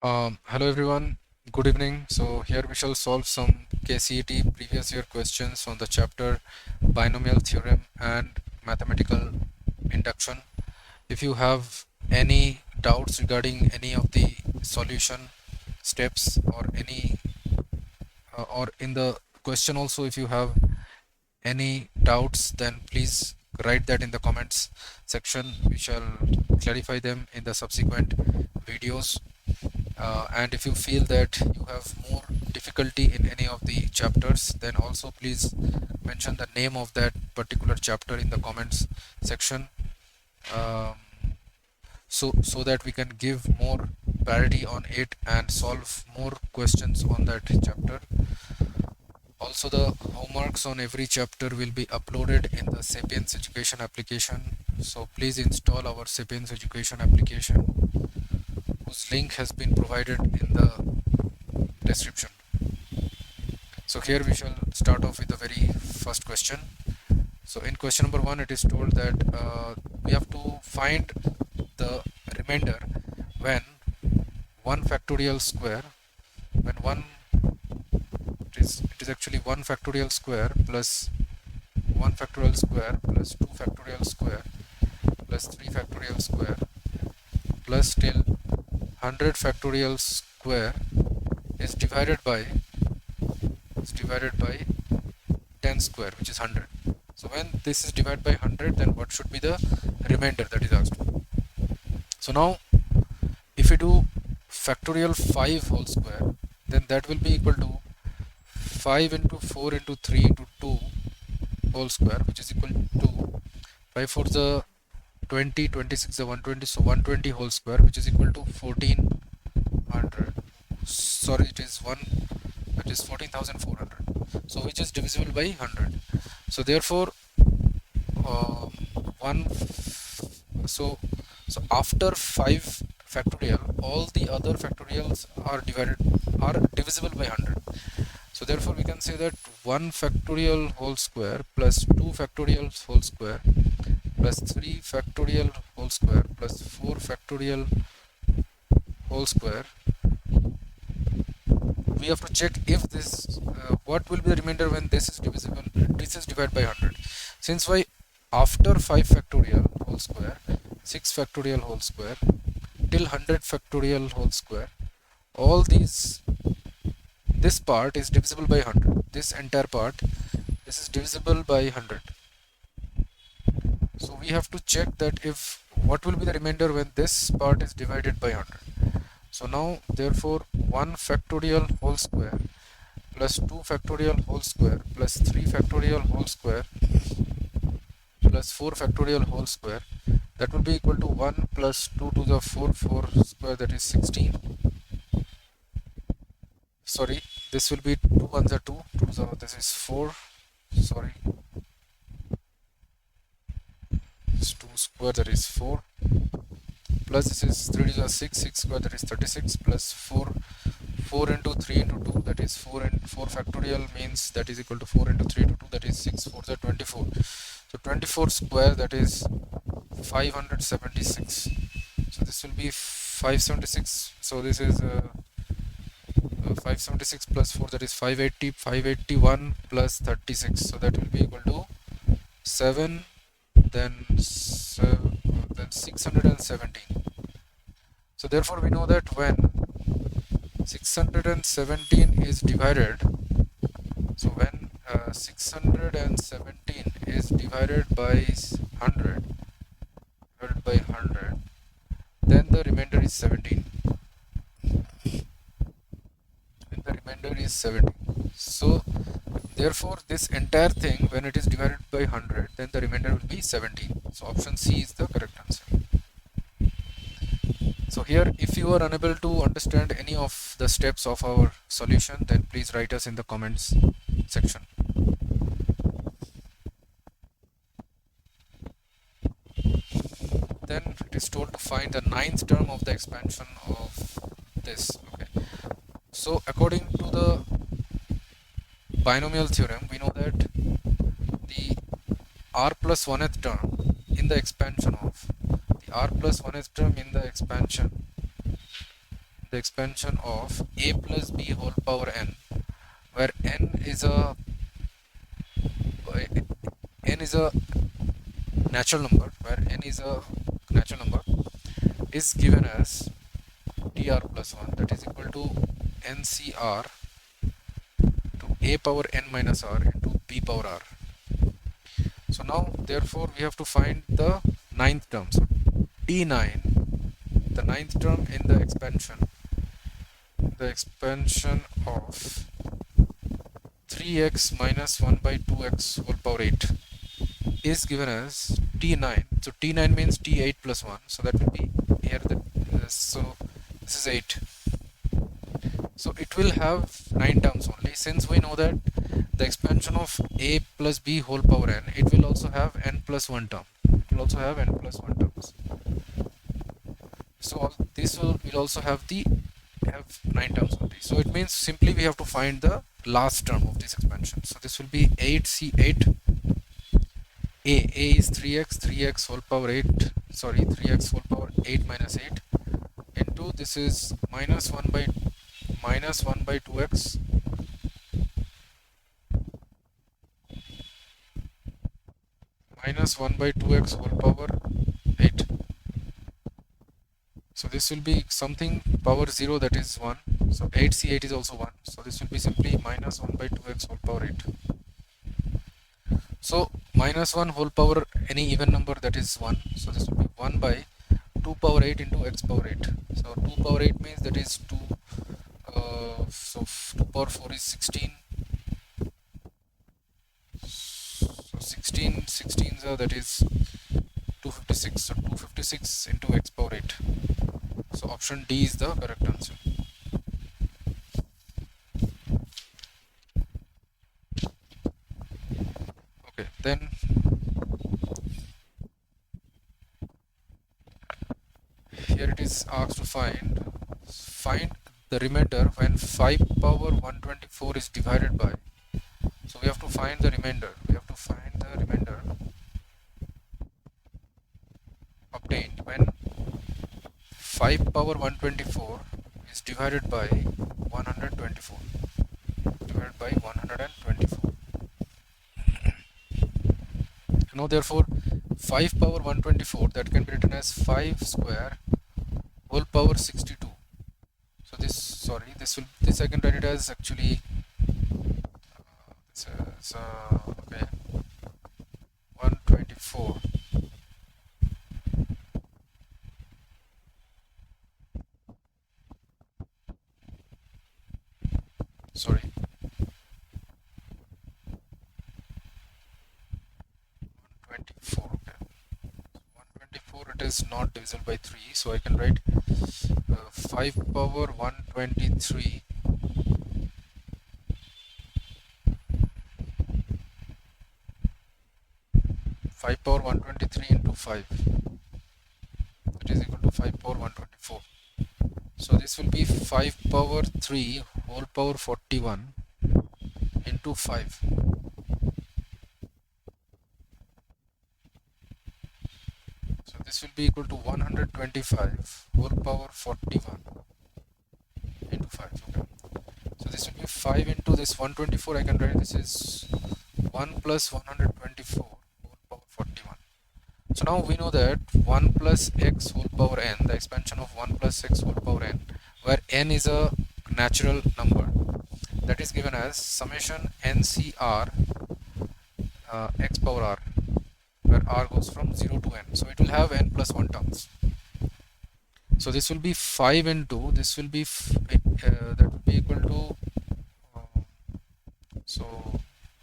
Hello everyone, good evening. So here we shall solve some KCET previous year questions on the chapter Binomial Theorem and Mathematical Induction. If you have any doubts regarding any of the solution steps or any or in the question also, if you have any doubts, then please write that in the comments section. We shall clarify them in the subsequent videos. And if you feel that you have more difficulty in any of the chapters, then also please mention the name of that particular chapter in the comments section, um, so that we can give more priority on it and solve more questions on that chapter. Also, the homeworks on every chapter will be uploaded in the Sapience Education application, so please install our Sapience Education application, whose link has been provided in the description. So here we shall start off with the very first question. So in question number 1, it is told that we have to find the remainder when 1 factorial square, when it is actually 1 factorial square plus 1 factorial square plus 2 factorial square plus 3 factorial square plus till 100 factorial square is divided by 10 square, which is 100. So when this is divided by 100, then what should be the remainder that is asked? So now if we do factorial 5 whole square, then that will be equal to 5 into 4 into 3 into 2 whole square, which is equal to 5 for the 20, 26 the 120, so 120 whole square, which is equal to 1400. Sorry, it is 14,400. So which is divisible by 100. So therefore, so after 5 factorial, all the other factorials are divisible by 100. So therefore we can say that 1 factorial whole square plus 2 factorial whole square plus 3 factorial whole square plus 4 factorial whole square, we have to check if this what will be the remainder when this is divided by 100. Since why after 5 factorial whole square, 6 factorial whole square till 100 factorial whole square, all this part is divisible by 100. This entire part, this is divisible by 100. So we have to check that if what will be the remainder when this part is divided by 100. So now therefore 1 factorial whole square plus 2 factorial whole square plus 3 factorial whole square plus 4 factorial whole square, that will be equal to 1 plus 2 to the 4 square, that is 16. Sorry, this will be 2 ones are 2 to the, this is 4, sorry, this 2 square, that is 4, plus this is 3 to the 6 square, that is 36, plus 4 into 3 into 2, that is 4, and 4 factorial means that is equal to 4 into 3 into 2, that is 6, 4 the 24. So 24 square, that is 576. So this will be 576. So this is 576 plus 4, that is 580, 581 plus 36. So that will be equal to 7, then 617. So therefore we know that when 617 is divided, so when 617 is divided by 100, then the remainder is 17. So therefore this entire thing, when it is divided by 100, then the remainder will be 17. So option C is the correct answer. So here, if you are unable to understand any of the steps of our solution, then please write us in the comments section. Then it is told to find the 9th term of the expansion of this. Okay. So according to the binomial theorem, we know that the r plus 1th term in the expansion of the r plus 1th term in the expansion the expansion of a plus b whole power n, where n is a natural number, is given as tr plus 1, that is equal to ncr to a power n minus r into b power r. So now therefore we have to find the ninth term. So t9, the ninth term in the expansion of 3x minus 1 by 2x whole power 8 is given as t9. So t9 means t8 plus 1, so that will be here so this is 8. So it will have 9 terms only, since we know that the expansion of a plus b whole power n, it will also have n plus 1 term. It will also have n plus 1 terms. So this will also have 9 terms only. So it means simply we have to find the last term of this expansion. So this will be 8c8. A is 3x whole power 8, sorry, 3x whole power 8 minus 8 into this is minus 1 by 2x minus 1 by 2x whole power 8. So this will be something power 0, that is 1. So 8c8 is also 1. So this will be simply minus 1 by 2x whole power 8. So minus 1 whole power any even number, that is 1. So this will be 1 by 2 power 8 into x power 8. So 2 power 8 means that is 2. So 2 power 4 is 16. So 16 that is 256. So 256 into x power 8. So option D is the correct answer. Okay, then here it is asked to find the remainder when 5 power 124 is divided by. So we have to find the remainder. Obtained when 5 power 124 is divided by 124. Now therefore 5 power 124, that can be written as 5 square whole power 62. So this I can write it as actually okay, 124. Sorry, 124. Okay, 124, it is not divisible by 3, so I can write 5 power 123 5 power 123 into 5, that is equal to 5 power 124. So this will be 5 power 3 whole power 41 into 5. So this will be equal to 125 whole power 41 into 5. Okay. So this will be 5 into this 124. I can write this is 1 plus 124 whole power 41. So now we know that 1 plus x whole power n, the expansion of 1 plus x whole power n, where n is a natural number, that is given as summation ncr x power r, where r goes from 0 to n. So it will have n plus 1 terms. So this will be 5 into, this will be that will be equal to so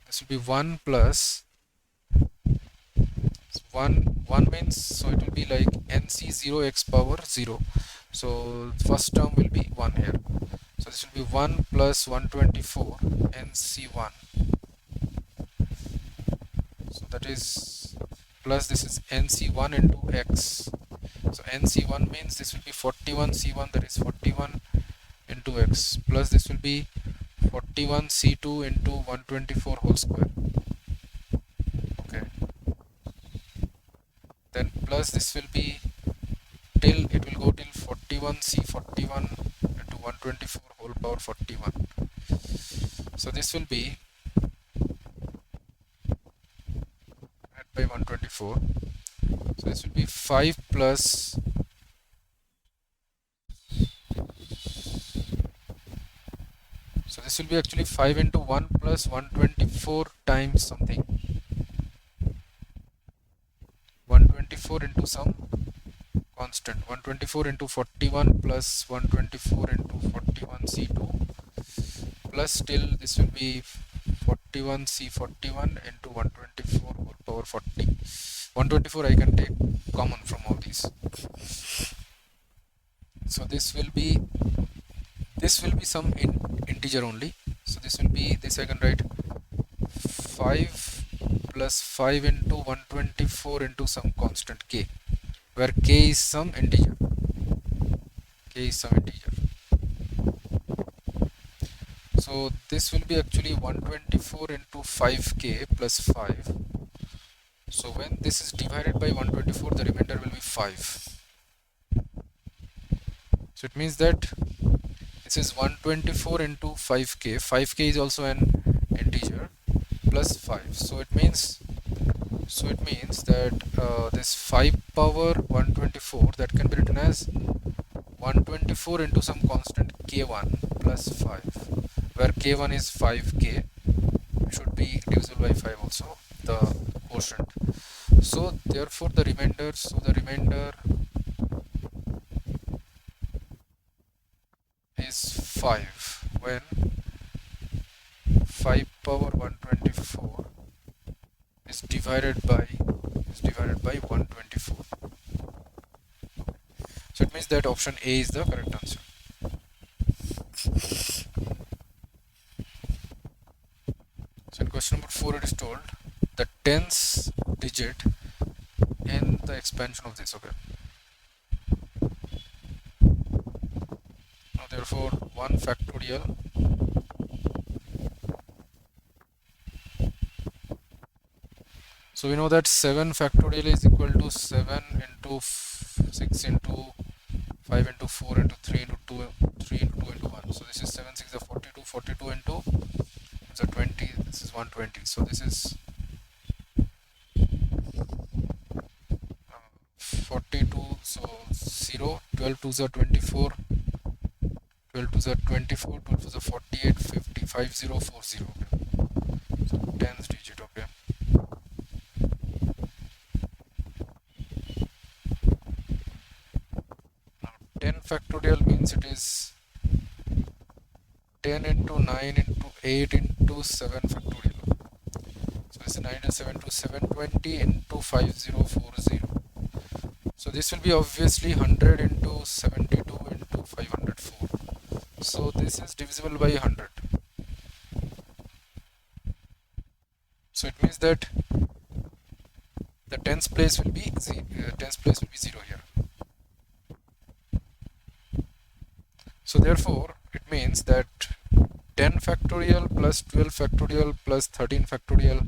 this will be 1 plus 1 means, so it will be like nc0 x power 0. So first term will be 1 here. So this will be 1 plus 124 nc1. So that is plus this is nc1 into x. So nc1 means this will be 41 c1, that is 41 into x, plus this will be 41 c2 into 124 whole square. Okay, plus this will be till, it will go till 41 c41 into 124 whole power 41. So this will be divided by 124. So this will be 5 plus, so this will be actually 5 into 1 plus 124 times something. 124 into some constant. 124 into 41 plus 124 into 41 C2 plus still this will be 41 C41 into 124 whole power 40. 124 I can take common from all these. So this will be some integer only. So this will be, this I can write 5 plus 5 into 124 into some constant k, where k is some integer. K is some integer. So this will be actually 124 into 5k plus 5. So when this is divided by 124, the remainder will be 5. So it means that this is 124 into 5k. 5k is also an integer plus 5. So it means that this 5 power 124, that can be written as 124 into some constant k1 plus 5, where k1 is 5k, should be divisible by 5 also, the quotient. So therefore the remainder, is 5 when 5 power 124 is divided by 124. So it means that option A is the correct answer. So in question number 4 it is told the tens digit in the expansion of this. Okay. Now therefore 1 factorial so we know that 7 factorial is equal to 7 into 6 into 5 into 4 into 3 into 2, 3 into 2 into 1. So this is 7 6 is 42, 42 into so 20, this is 120. So this is 42, so 0, 12 2s are 24, 12 2s are 24, 12 2s are 48, 50, 5040. Okay. So tens digit. Okay. Now 10 factorial means it is 10 into 9 into 8 into 7 factorial. So this is 9 into 7 to 720 into 5040. So this will be obviously 100 into 72 into 504. So this is divisible by 100. So it means that the tens place will be 0 here. So therefore it means that 10 factorial plus 12 factorial plus 13 factorial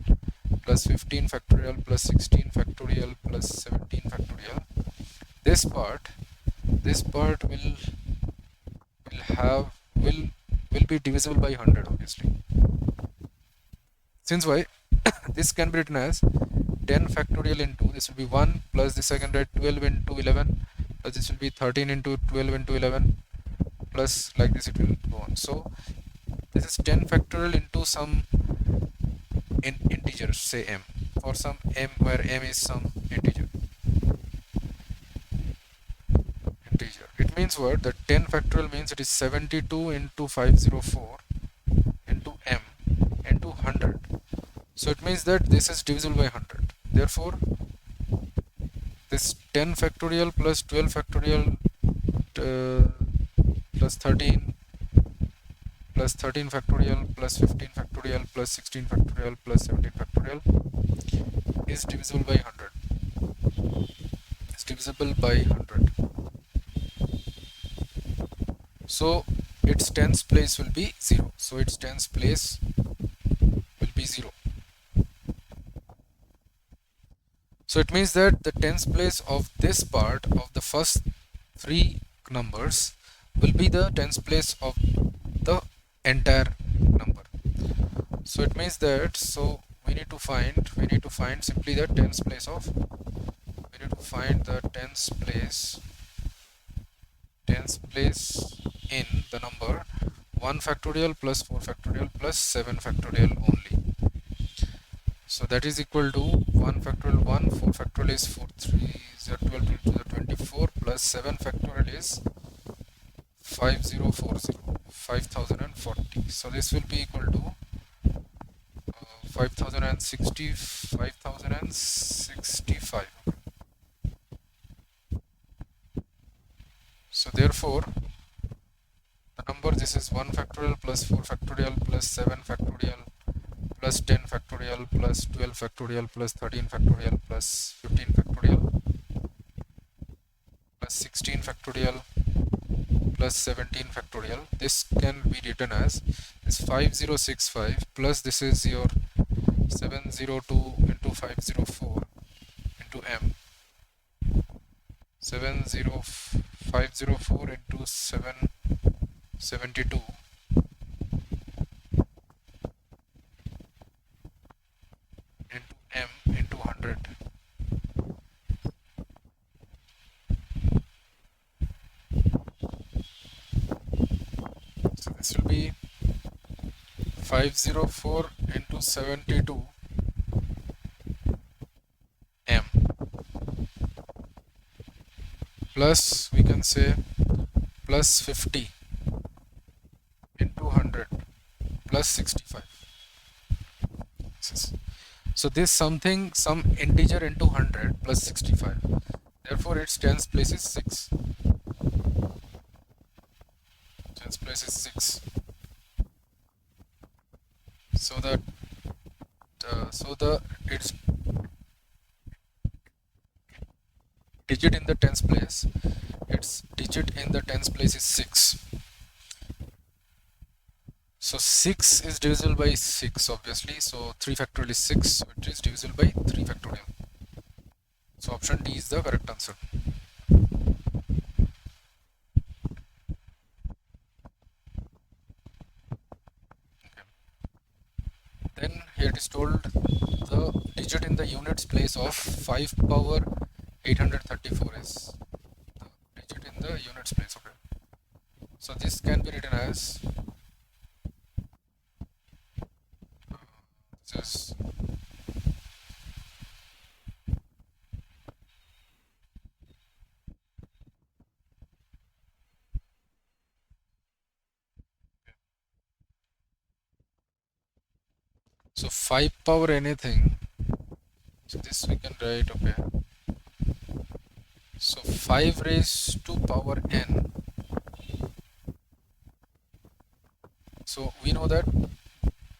plus 15 factorial plus 16 factorial plus 17 factorial, this part will be divisible by 100 obviously. Since why this can be written as 10 factorial into, this will be 1 plus this I can write 12 into 11 plus this will be 13 into 12 into 11 plus like this it will go on. So this is 10 factorial into some integer, say m, or some m where m is some integer. It means what? That 10 factorial means it is 72 into 504 into m into 100. So it means that this is divisible by 100. Therefore this 10 factorial plus 12 factorial plus 13 factorial plus 15 factorial plus 16 factorial plus 17 factorial is divisible by 100. It's divisible by 100. So its tens place will be 0. So its tens place will be 0. So it means that the tens place of this part of the first three numbers will be the tens place of the entire number. So it means that, so we need to find simply the tens place of, we need to find the tens place in the number 1 factorial plus 4 factorial plus 7 factorial only. So that is equal to 1 factorial 1, 4 factorial is 4, 3 is 12 to the 24 plus 7 factorial is 5040, 5040. So this will be equal to 5060, 5065. So therefore the number, this is 1 factorial plus 4 factorial plus 7 factorial plus 10 factorial plus 12 factorial plus 13 factorial plus 15 factorial plus 16 factorial plus 17 factorial. This can be written as this 5065 plus this is your 702 into 504 into m, 70504 into 772 into m into 100. So this will be 504 into 72 m plus, we can say, plus 50 into 100 plus 65. So this something, some integer into 100 plus 65. Therefore its tens place is 6. Tens place is 6. So that its digit in the tens place, its digit in the tens place is 6. So 6 is divisible by 6 obviously. So 3 factorial is 6. So it is divisible by 3 factorial. So option D is the correct answer. Okay. Then here it is told the digit in the units place of 5 power 834 is the digit in the units place. Okay. So this can be written as this. So 5 power anything. So this we can write, okay. So 5 raised to power n. So we know that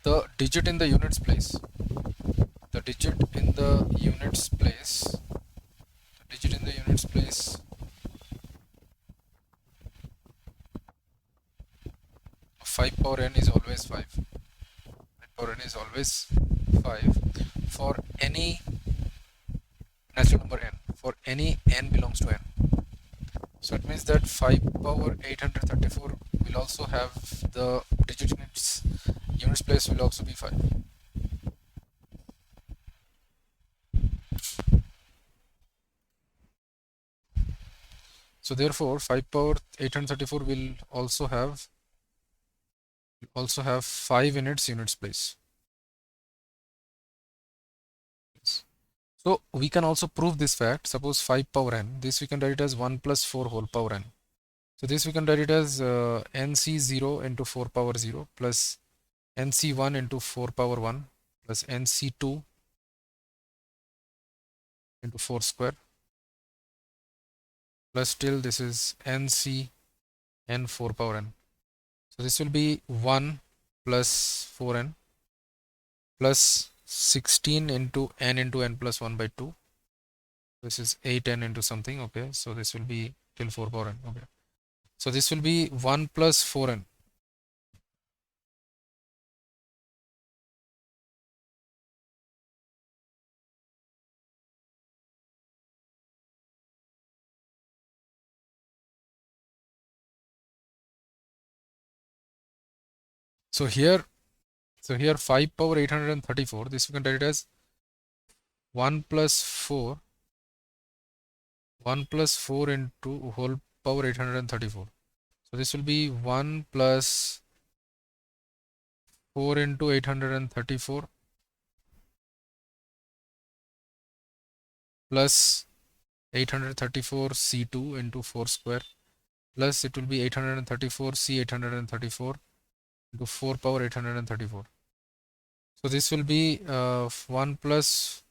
the digit in the units place, the digit in the units place, the digit in the units place, 5 power n is always 5. 5 power n is always 5 for any natural number n, for any n belongs to n. So it means that 5 power 834 will also have the digit in its units place will also be 5. So therefore 5 power 834 will also have 5 in its units place. So we can also prove this fact. Suppose 5 power n, this we can write it as 1 plus 4 whole power n. So this we can write it as nc0 into 4 power 0 plus nc1 into 4 power 1 plus nc2 into 4 square plus till this is nc n 4 power n. So this will be 1 plus 4n plus 16 into n plus 1 by 2. This is 8n into something. Okay, so this will be till 4 power n. Okay, so this will be 1 plus 4n. So here 5 power 834, this you can write it as 1 plus 4 into whole power 834. So this will be 1 plus 4 into 834 plus 834 C2 into 4 square, plus it will be 834 C 834 into 4 power 834. So this will be 1 plus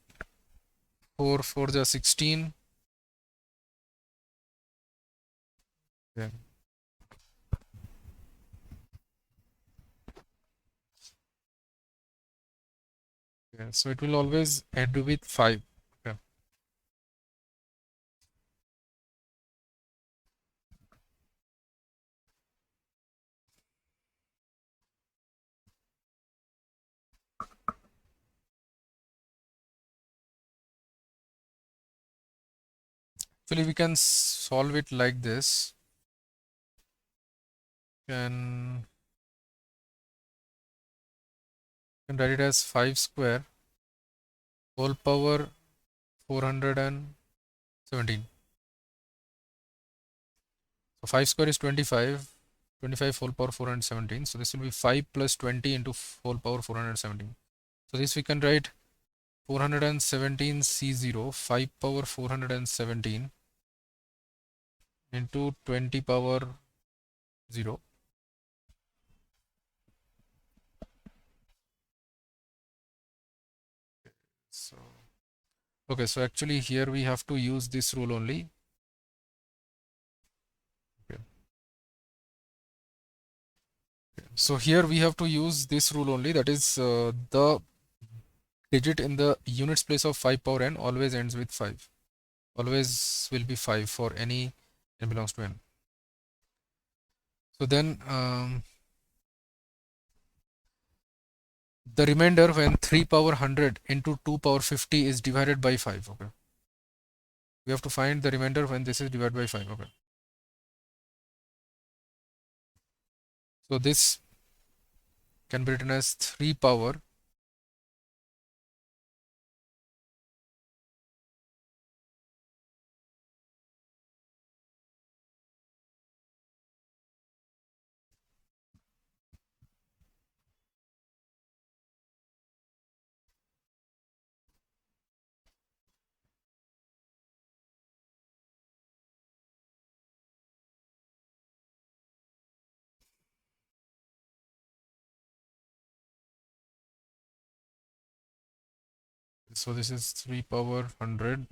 4 for the 16. Yeah. Yeah. So it will always end with 5. Yeah. Actually, we can solve it like this. Can write it as 5 square whole power 417. So 5 square is 25. 25 whole power 417. So this will be 5 plus 20 into whole power 417. So this we can write 417 C0, 5 power 417 into 20 power 0. So okay, so actually here we have to use this rule only. Okay. So here we have to use this rule only, that is the digit in the units place of 5 power n always ends with 5. Always will be 5 for any n belongs to n. So then the remainder when 3 power 100 into 2 power 50 is divided by 5. Okay. We have to find the remainder when this is divided by 5. Okay. So this can be written as 3 power so this is 3 power 100 .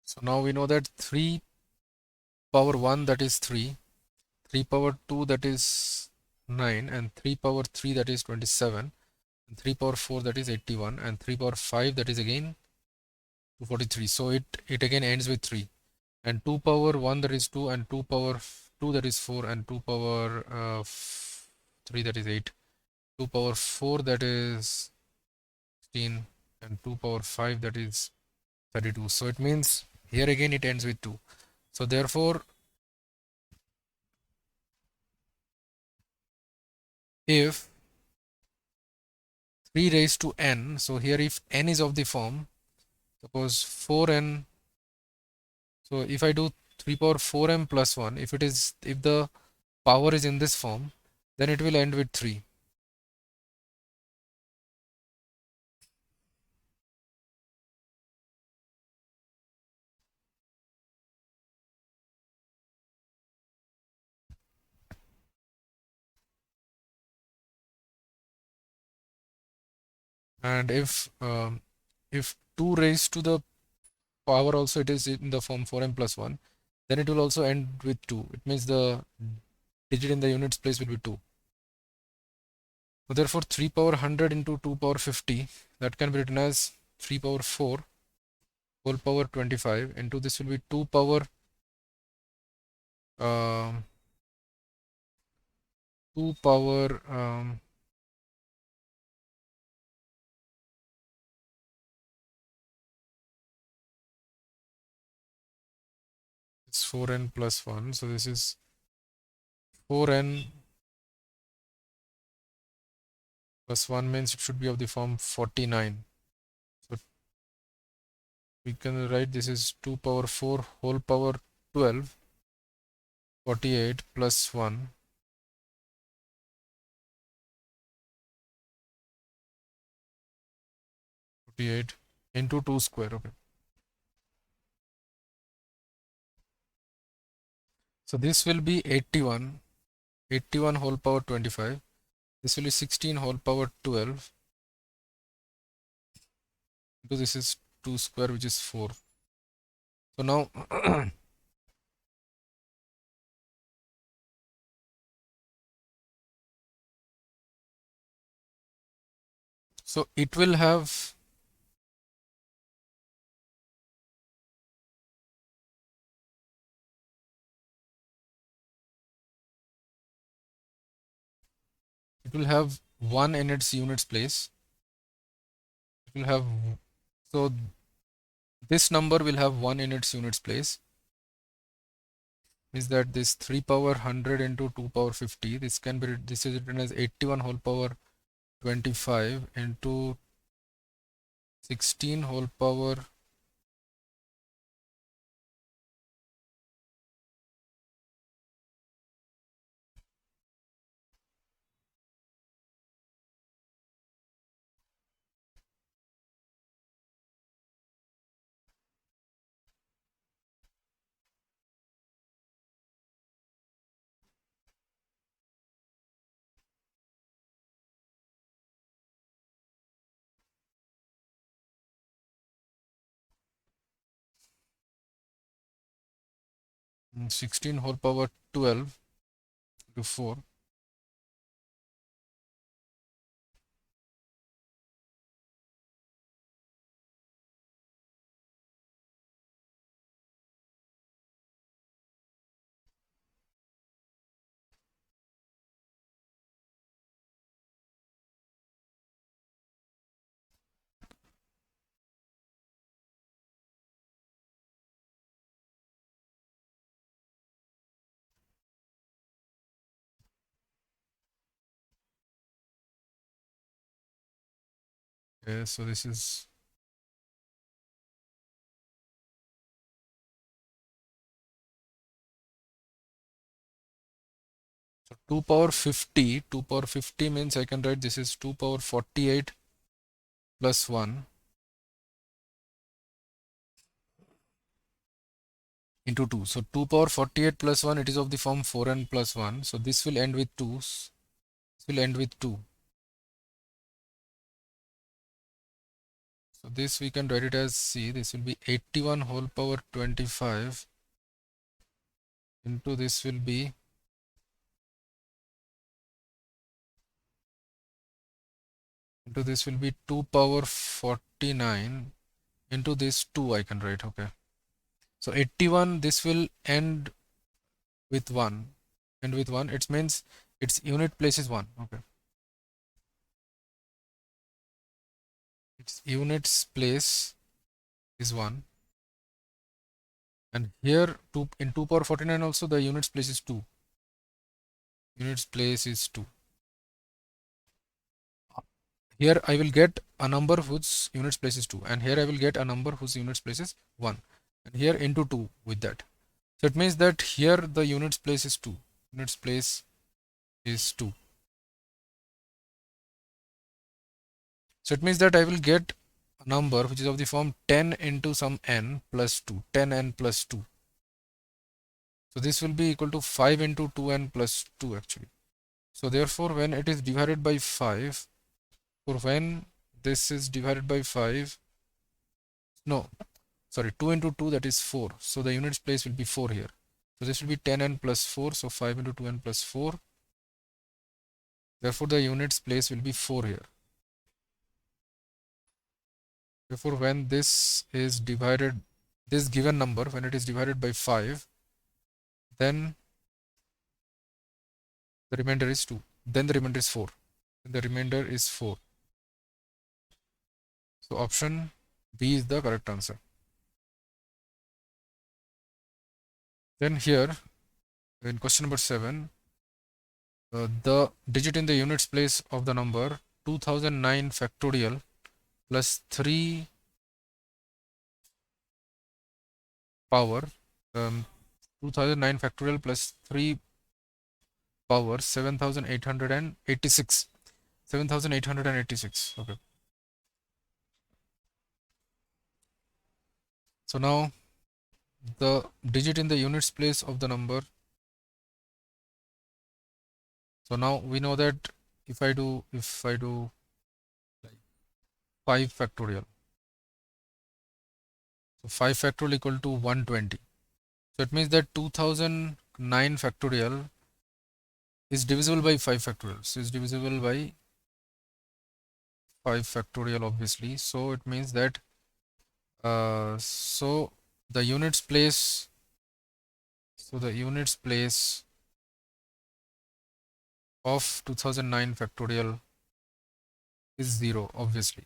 So now we know that 3 power 1 that is 3, 3 power 2 that is 9, and 3 power 3 that is 27, and 3 power 4 that is 81, and 3 power 5 that is again 243. So it again ends with 3, and 2 power 1 that is 2, and 2 power 2 that is 4, and 2 power 3 that is 8, 2 power 4 that is 16, and 2 power 5 that is 32. So it means here again it ends with 2. So therefore if 3 raised to n, so here if n is of the form, suppose 4n, so if I do 3 power 4m plus 1, if the power is in this form, then it will end with 3. And if 2 raised to the power also it is in the form 4n plus 1, then it will also end with 2. It means the digit in the units place will be 2. So therefore 3 power 100 into 2 power 50, that can be written as 3 power 4 whole power 25 into this will be 2 power 2 power it's 4n plus 1, so this is 4n plus 1 means it should be of the form 49. So we can write this is 2 power 4 whole power 12, 48 plus 1, 48 into 2 square. Okay. So this will be 81, 81 whole power 25. This will be 16 whole power 12. So this is 2 square, which is 4. So now so it will have one in its units place. It will have, so this number will have 1 in its units place. Is that this 3 power 100 into 2 power 50, this can be, this is written as 81 whole power 25 into 16 whole power 16 whole power 12 to 4. Okay, so this is, so 2 power 50, 2 power 50 means I can write this is 2 power 48 plus 1 into 2. So 2 power 48 plus 1, it is of the form 4n plus 1. So this will end with 2. This will end with 2. So this we can write it as C. This will be 81 whole power 25 into this will be into this will be 2 power 49 into this 2 I can write. Okay. So 81, this will end with 1. And with 1, it means its unit place is 1. Okay. Its units place is 1. And here in 2 power 49 also the units place is 2. Units place is 2. Here I will get a number whose units place is 2, and here I will get a number whose units place is 1, and here into 2 with that. So it means that here the units place is 2. Units place is 2. So it means that I will get a number which is of the form 10 into some n plus 2, 10n plus 2. So this will be equal to 5 into 2n plus 2 actually. So therefore when it is divided by 5, or when this is divided by 5, no, sorry, 2 into 2, that is 4. So the units place will be 4 here. So this will be 10n plus 4. So 5 into 2n plus 4. Therefore, the units place will be 4 here. Therefore, when this is divided, this given number, when it is divided by 5, then the remainder is 2. Then the remainder is 4. The remainder is 4. So option B is the correct answer. Then here, in question number 7, the digit in the units place of the number 2009 factorial plus 3 power 2009 factorial plus 3 power 7886. 7886. Okay. So now the digit in the units place of the number. So now we know that if I do like 5 factorial. So 5 factorial equal to 120. So it means that 2009 factorial is divisible by 5 factorial. So it's divisible by 5 factorial obviously. So it means that so the units place of 2009 factorial is 0 obviously.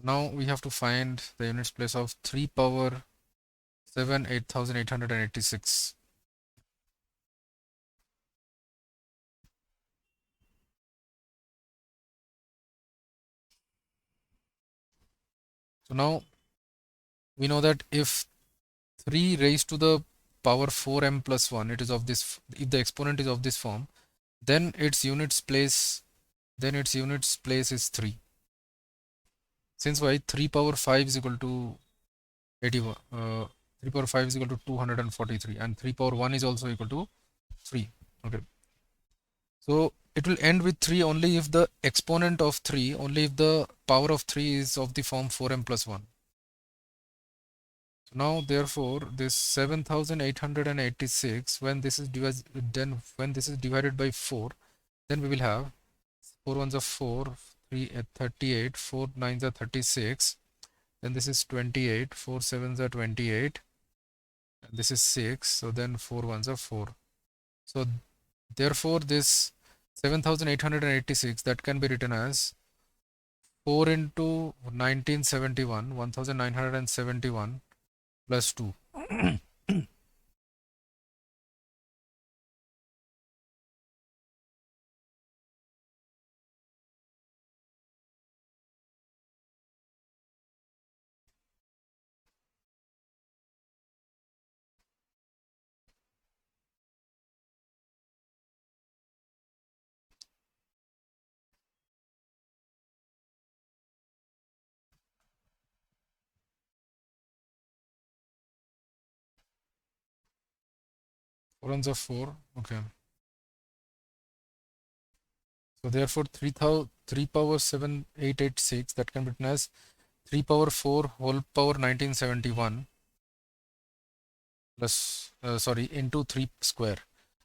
Now we have to find the units place of 3 power 7 8886. So now we know that if 3 raised to the power 4m plus 1, it is of this, if the exponent is of this form, then its units place is 3. Since why 3 power 5 is equal to 81, 3 power 5 is equal to 243, and 3 power 1 is also equal to 3. Okay. So it will end with 3 only if the exponent of 3, only if the power of 3 is of the form 4m plus 1. So now therefore this 7886, when this is divided by 4, then we will have 4 ones are 4, 3 38, 4 nines are 36, then this is 28, 4 sevens are 28, and this is 6, so then 4 ones are 4. So therefore this 7886, that can be written as 4 into 1971, 1971 plus 2. Four ones are 4. Okay. So therefore 3 power 7886, that can be written as 3 power 4 whole power 1971 plus into 3 square.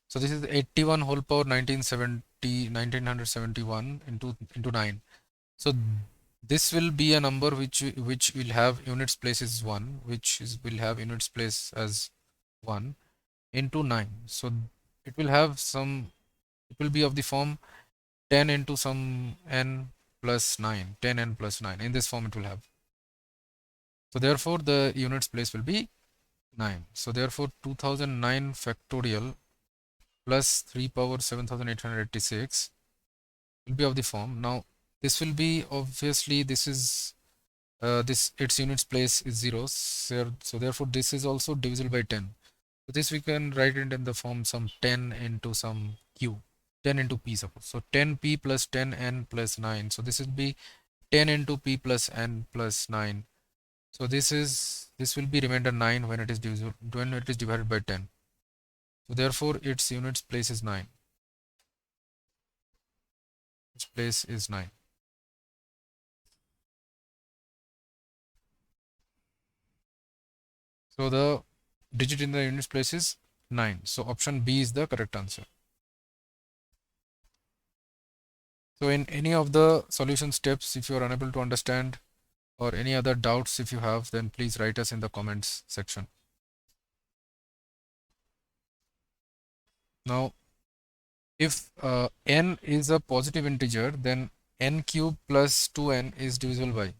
So this is 81 whole power 1971 into 9. So this will be a number which will have units place as 1, will have units place as 1 into 9. So it will have some, it will be of the form 10 into some n plus 9, 10n plus 9. In this form it will have. So therefore the units place will be 9. So therefore 2009 factorial plus 3 power 7886 will be of the form. Now this will be obviously, this is this, its units place is 0, so therefore this is also divisible by 10. So this we can write it in the form some 10 into some q, 10 into p suppose. So 10p plus 10n plus 9. So this will be 10 into p plus n plus 9. So this will be remainder 9 when it is divisible, when it is divided by 10. So therefore its units place is 9. Its place is 9. So the digit in the units place is 9. So option B is the correct answer. So in any of the solution steps, if you are unable to understand or any other doubts if you have, then please write us in the comments section. Now, if n is a positive integer, then n cube plus 2n is divisible by.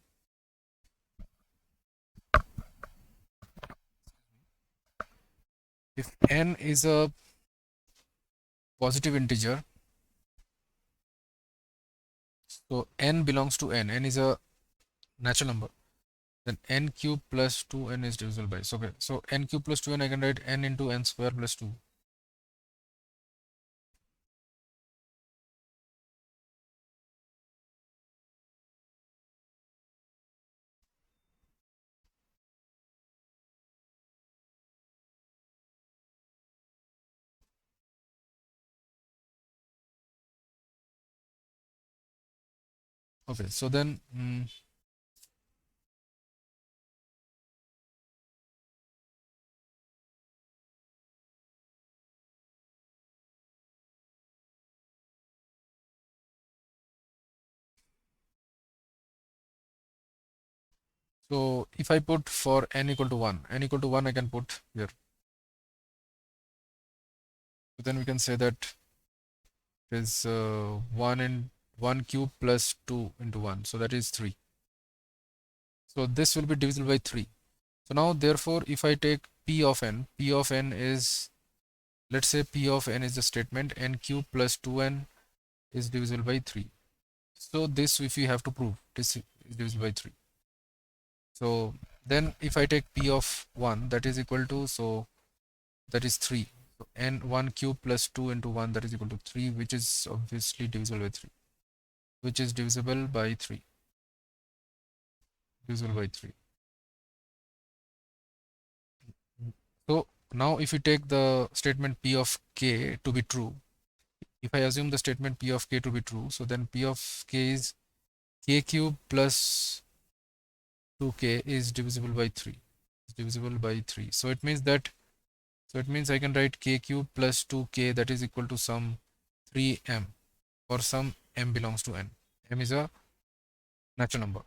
If n is a positive integer, so n belongs to n is a natural number, then n cube plus 2n is divisible by. So, okay, so n cube plus 2n, I can write n into n square plus 2. Okay, so then so if I put for n equal to 1, n equal to 1 I can put here. So then we can say that it is 1 and 1 cube plus 2 into 1. So that is 3. So this will be divisible by 3. So now therefore if I take P of n is, let's say P of n is the statement n cube plus 2n is divisible by 3. So this if we have to prove this is divisible by 3. So then if I take P of 1, that is equal to, so that is 3. So n 1 cube plus 2 into 1, that is equal to 3, which is obviously divisible by 3. Which is divisible by 3. Divisible by 3. So now if you take the statement P of k to be true, if I assume the statement P of k to be true, so then P of k is k cube plus 2k is divisible by 3. It's divisible by 3. So it means that, so it means I can write k cube plus 2k, that is equal to some 3m, or some m belongs to n. M is a natural number.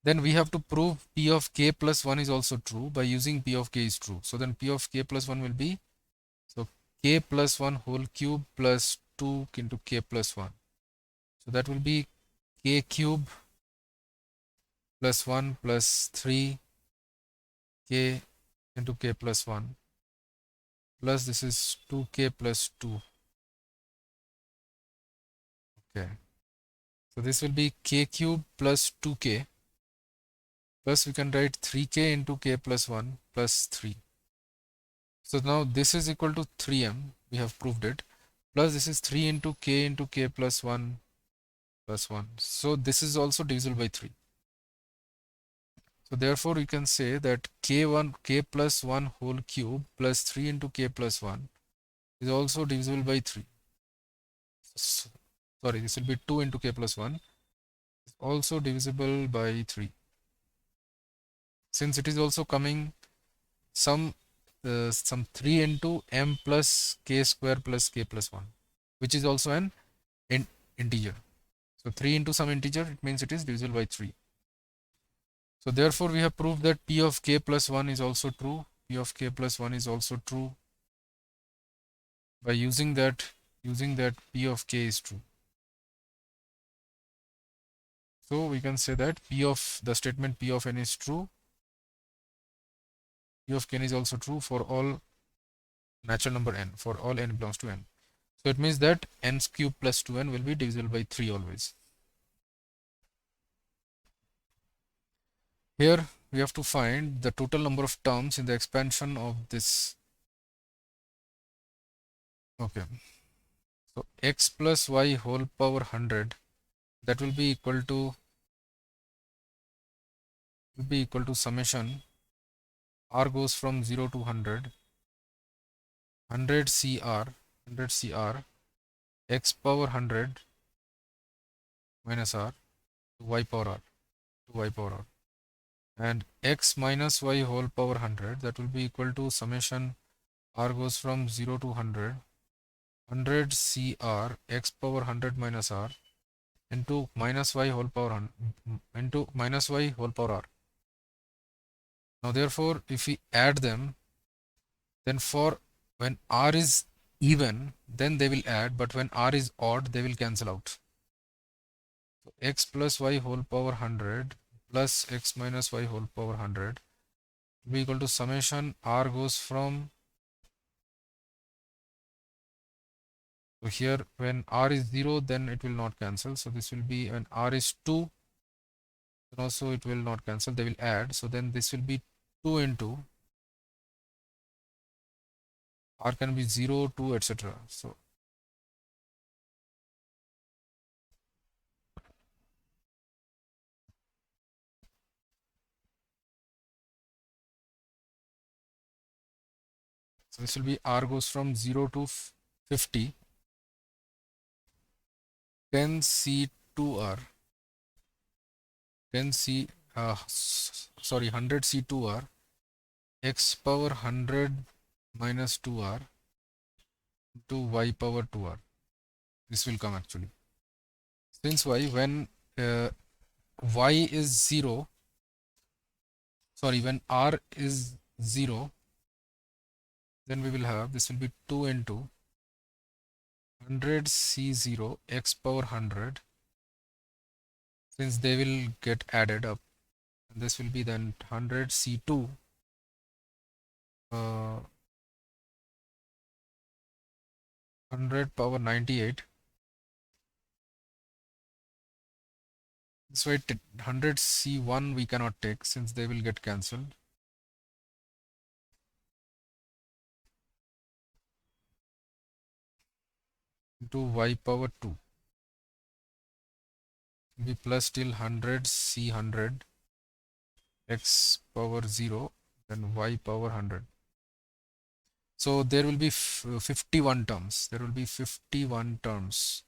Then we have to prove P of k plus 1 is also true by using P of k is true. So then P of k plus 1 will be, so k plus 1 whole cube plus 2 into k plus 1. So that will be k cube plus 1 plus 3 k into k plus 1 plus this is 2k plus 2. Okay. So this will be k cube plus 2k plus we can write 3k into k plus 1 plus 3. So now this is equal to 3m, we have proved it, plus this is 3 into k plus 1 plus 1. So this is also divisible by 3. So therefore we can say that k plus 1 whole cube plus 3 into k plus 1 is also divisible by 3. Sorry, this will be 2 into k plus 1 is also divisible by 3. Since it is also coming some 3 into m plus k square plus k plus 1, which is also an integer. So 3 into some integer, it means it is divisible by 3. So therefore we have proved that P of k plus 1 is also true. P of k plus 1 is also true by using that P of k is true. So we can say that P of the statement P of n is true. P of k is also true for all natural number n, for all n belongs to n. So it means that n cube plus 2n will be divisible by 3 always. Here we have to find the total number of terms in the expansion of this. Okay. So x plus y whole power 100, that will be equal to summation r goes from 0 to 100 cr x power 100 minus r to y power r. and x minus y whole power 100, that will be equal to summation r goes from 0 to 100, 100 cr x power 100 minus r into minus y whole power into minus y whole power r. Now therefore, if we add them, then for when r is even, then they will add, but when r is odd, they will cancel out. So x plus y whole power 100 plus x minus y whole power 100 will be equal to summation r goes from, so here when r is 0, then it will not cancel. So this will be when r is 2, then also it will not cancel, they will add. So then this will be 2 into r can be 0, 2, etc. So this will be r goes from 0 to 50, 10 C2R, 10 C, sorry, 100 C2R, x power 100 minus 2R to y power 2R. This will come actually. Since when y is 0, sorry, when r is 0, then we will have, this will be 2 into 100 C0 x power 100, since they will get added up. And this will be then 100 C2 100 power 98. This way 100 C1 we cannot take since they will get cancelled. Into y power 2 will be plus till 100 C100 x power 0, then y power 100. So there will be 51 terms. There will be 51 terms.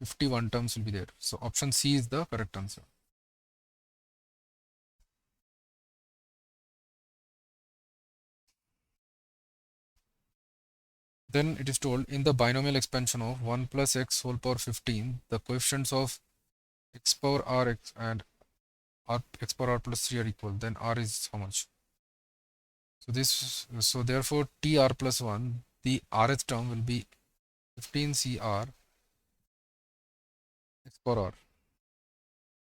51 terms will be there. So option C is the correct answer. Then it is told in the binomial expansion of 1 plus x whole power 15, the coefficients of x power r x and x power r plus 3 are equal. Then r is how much? So therefore tr plus 1, the rth term will be 15 cr x power r,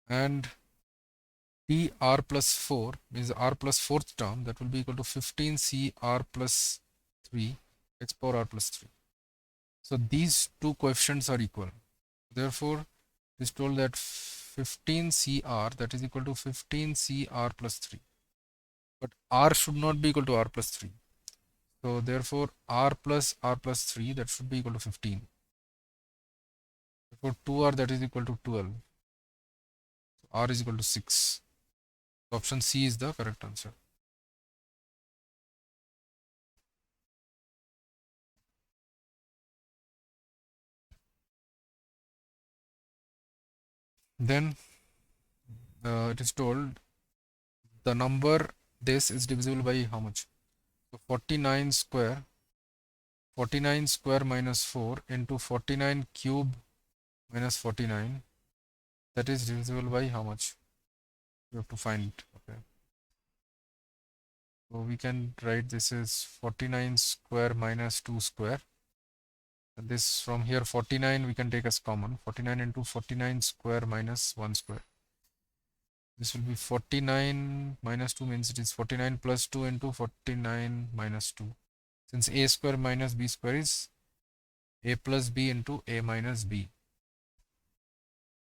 and tr plus 4 means r plus fourth term, that will be equal to 15 cr plus 3 x power r plus 3. So these two coefficients are equal. Therefore it is told that 15 cr, that is equal to 15 cr plus 3, but r should not be equal to r plus 3. So therefore r plus 3, that should be equal to 15. Therefore 2r, that is equal to 12. So r is equal to 6. So option C is the correct answer. Then it is told the number this is divisible by how much? So 49 square, 49 square minus 4 into 49 cube minus 49, that is divisible by how much? We have to find. Okay. So we can write this is 49 square minus 2 square. And this from here 49 we can take as common. 49 into 49 square minus 1 square. This will be 49 minus 2 means it is 49 plus 2 into 49 minus 2. Since a square minus b square is a plus b into a minus b.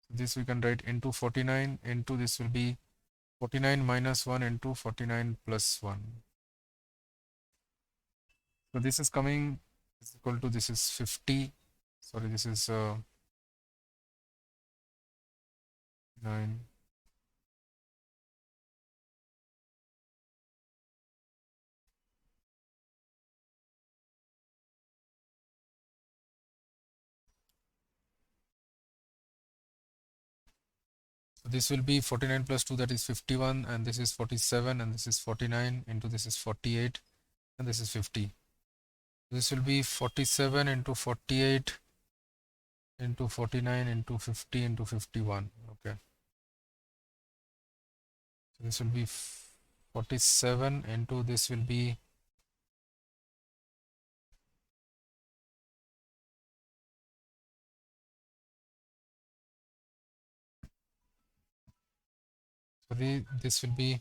So this we can write into 49 into this will be 49 minus 1 into 49 plus 1. So this is coming is equal to, this is 50. Sorry, this is 9. So this will be 49 plus 2, that is 51, and this is 47, and this is 49, into this is 48, and this is 50. This will be 47 into 48 into 49 into 50 into 51. Okay. So this will be 47 into this will be this will be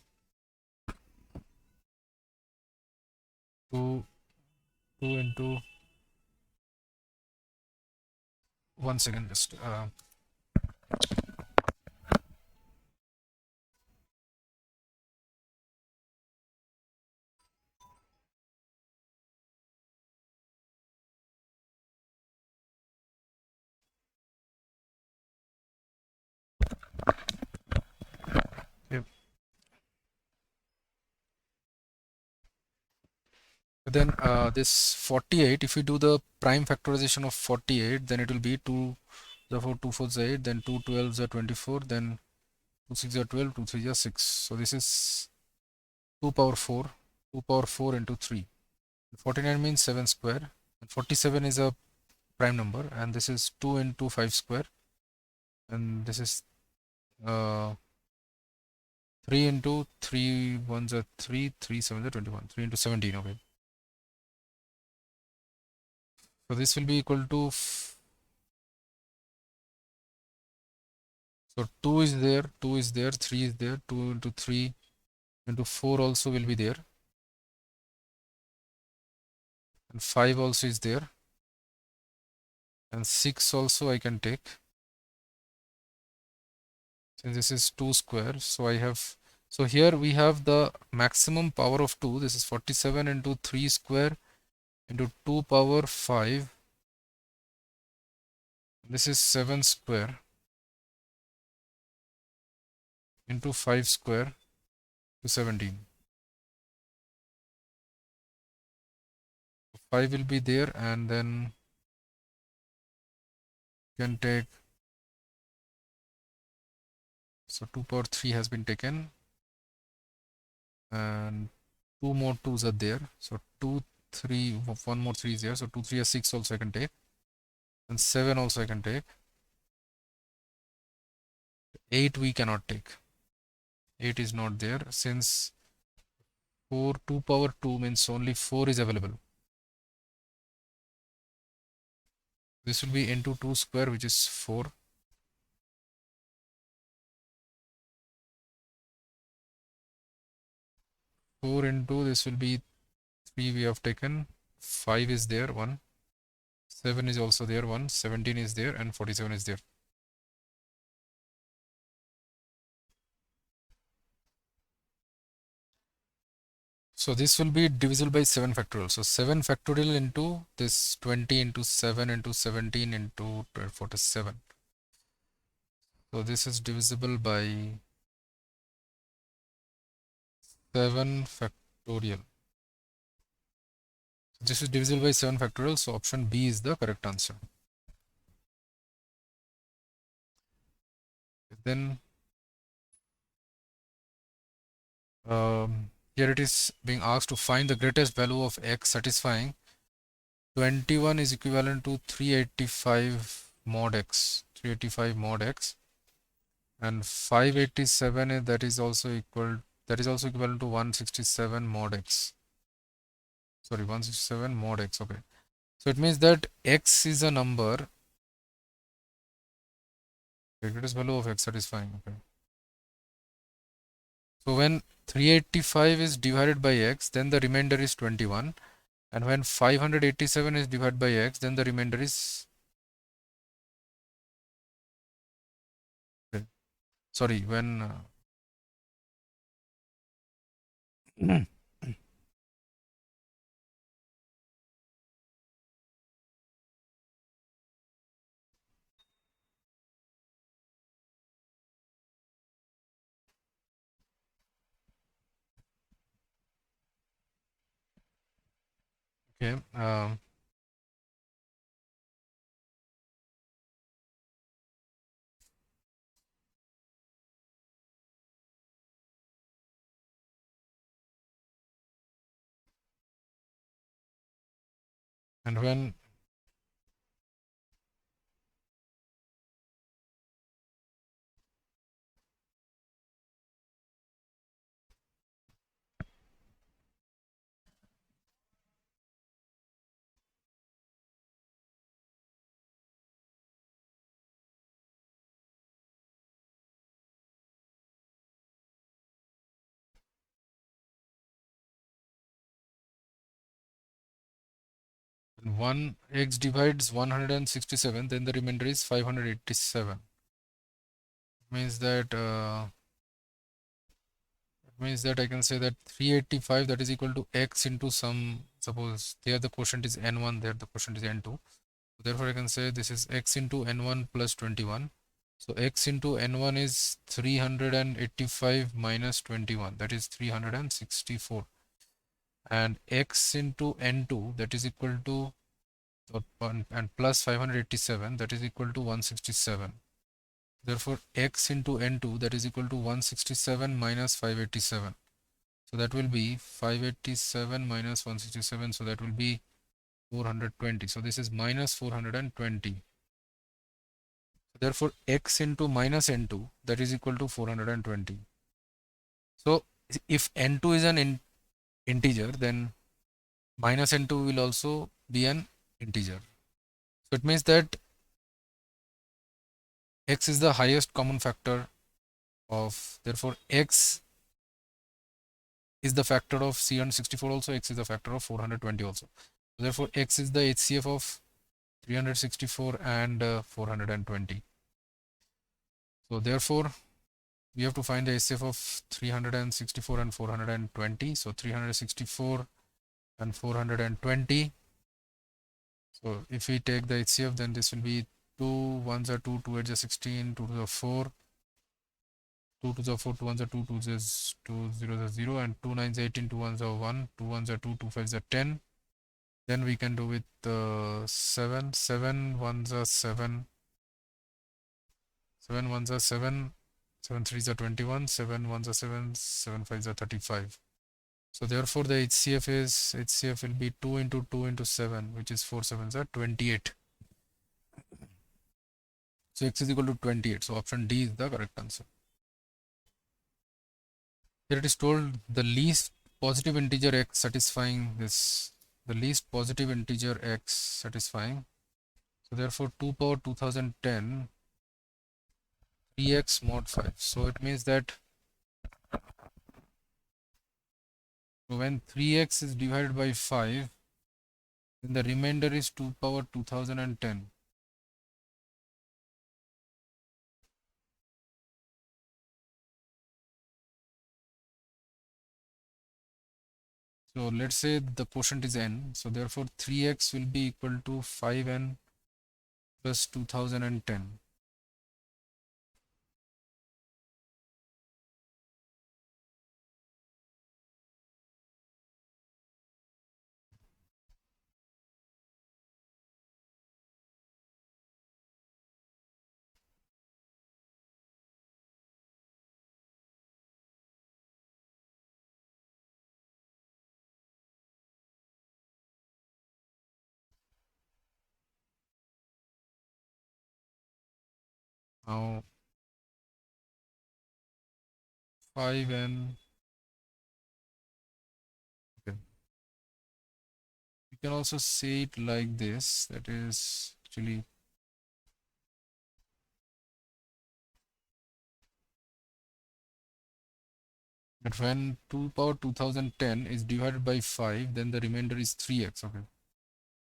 2 into 1 second, just yep. Then this 48, if we do the prime factorization of 48, then it will be 2, therefore 2 4s are 8, then 2 12s are 24, then 2 6 are 12, 2 3 are 6. So this is 2 power 4, 2 power 4 into 3. 49 means 7 square, and 47 is a prime number, and this is 2 into 5 square, and this is 3 into 3 ones are 3, 3 sevens are 21, 3 into 17. Okay. So this will be equal to, so 2 is there, 2 is there, 3 is there, 2 into 3 into 4 also will be there, and 5 also is there, and 6 also I can take. Since this is 2 square, so I have, so here we have the maximum power of 2. This is 47 into 3 square into 2 power 5. This is 7 square into 5 square to 17. 5 will be there, and then you can take, so 2 power 3 has been taken, and 2 more 2s are there, so 2 3 1 more 3 is there, so 2 3 is 6 also I can take, and 7 also I can take. 8 we cannot take, 8 is not there, since 4 2 power 2 means only 4 is available. This will be into 2 square, which is 4. 4 into this will be 3 we have taken, 5 is there, 1, 7 is also there, 1, 17 is there, and 47 is there. So this will be divisible by 7 factorial. So 7 factorial into this 20 into 7 into 17 into 47. So this is divisible by 7 factorial. So this is divisible by 7 factorial. So option B is the correct answer. Then here it is being asked to find the greatest value of x satisfying 21 is equivalent to 385 mod x, 385 mod x, and 587 that is also equivalent to 167 mod x. Sorry, 167 mod x. Okay, so it means that x is a number, the greatest value of x satisfying. Okay, so when 385 is divided by x, then the remainder is 21, and when 587 is divided by x, then the remainder is, okay, sorry, when okay, And when one x divides 167, then the remainder is 587. Means that I can say that 385, that is equal to x into some, suppose here the quotient is n1, there the quotient is n2. Therefore I can say this is x into n1 plus 21. So x into n1 is 385 minus 21, that is 364. And x into n2, that is equal to and plus 587, that is equal to 167. Therefore x into n2, that is equal to 167 minus 587. So that will be 587 minus 167, so that will be 420. So this is minus 420. Therefore x into minus n2, that is equal to 420. So if n2 is an integer, then minus n2 will also be an integer. So it means that x is the highest common factor of, therefore x is the factor of 364 also, x is the factor of 420 also. Therefore x is the HCF of 364 and 420. So therefore we have to find the HCF of 364 and 420. So 364 and 420. So if we take the HCF, then this will be 2 1s are 2, 2 8s are 16, 2 to the 4, 2 to the 4, 2 1s are 2, 2 is 2 0s are 0, and 2 9s are 18, 2 1s are 1, 2 1s are 2, 2 5s are 10. Then we can do with 7, 7 1s are 7, 7 1s are 7, 7 3s are 21, 7 1s are 7, 7 5s are 35. So therefore the HCF will be 2 into 2 into 7, which is 4 7s are 28. So x is equal to 28. So option D is the correct answer. Here it is told the least positive integer x satisfying this, the least positive integer x satisfying. So therefore 2 power 2010 3x mod 5. So it means that when 3x is divided by 5, then the remainder is 2 power 2010. So let's say the quotient is n. So therefore 3x will be equal to 5n plus 2010. Now 5n, okay. You can also say it like this, that is actually that when 2 power 2010 is divided by 5, then the remainder is 3x. Okay.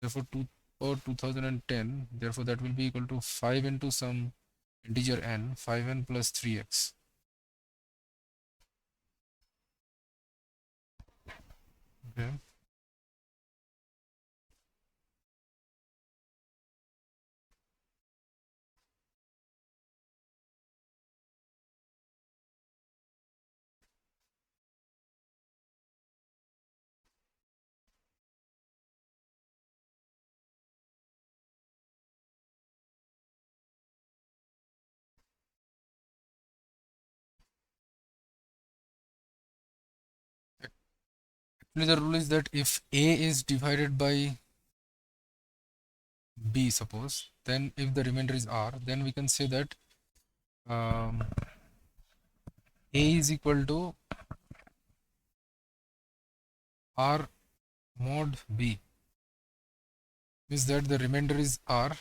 Therefore 2 power 2010, therefore that will be equal to 5 into some integer n, 5n plus 3x. Okay. Actually the rule is that if a is divided by b, suppose, then if the remainder is r, then we can say that a is equal to r mod b, means that the remainder is r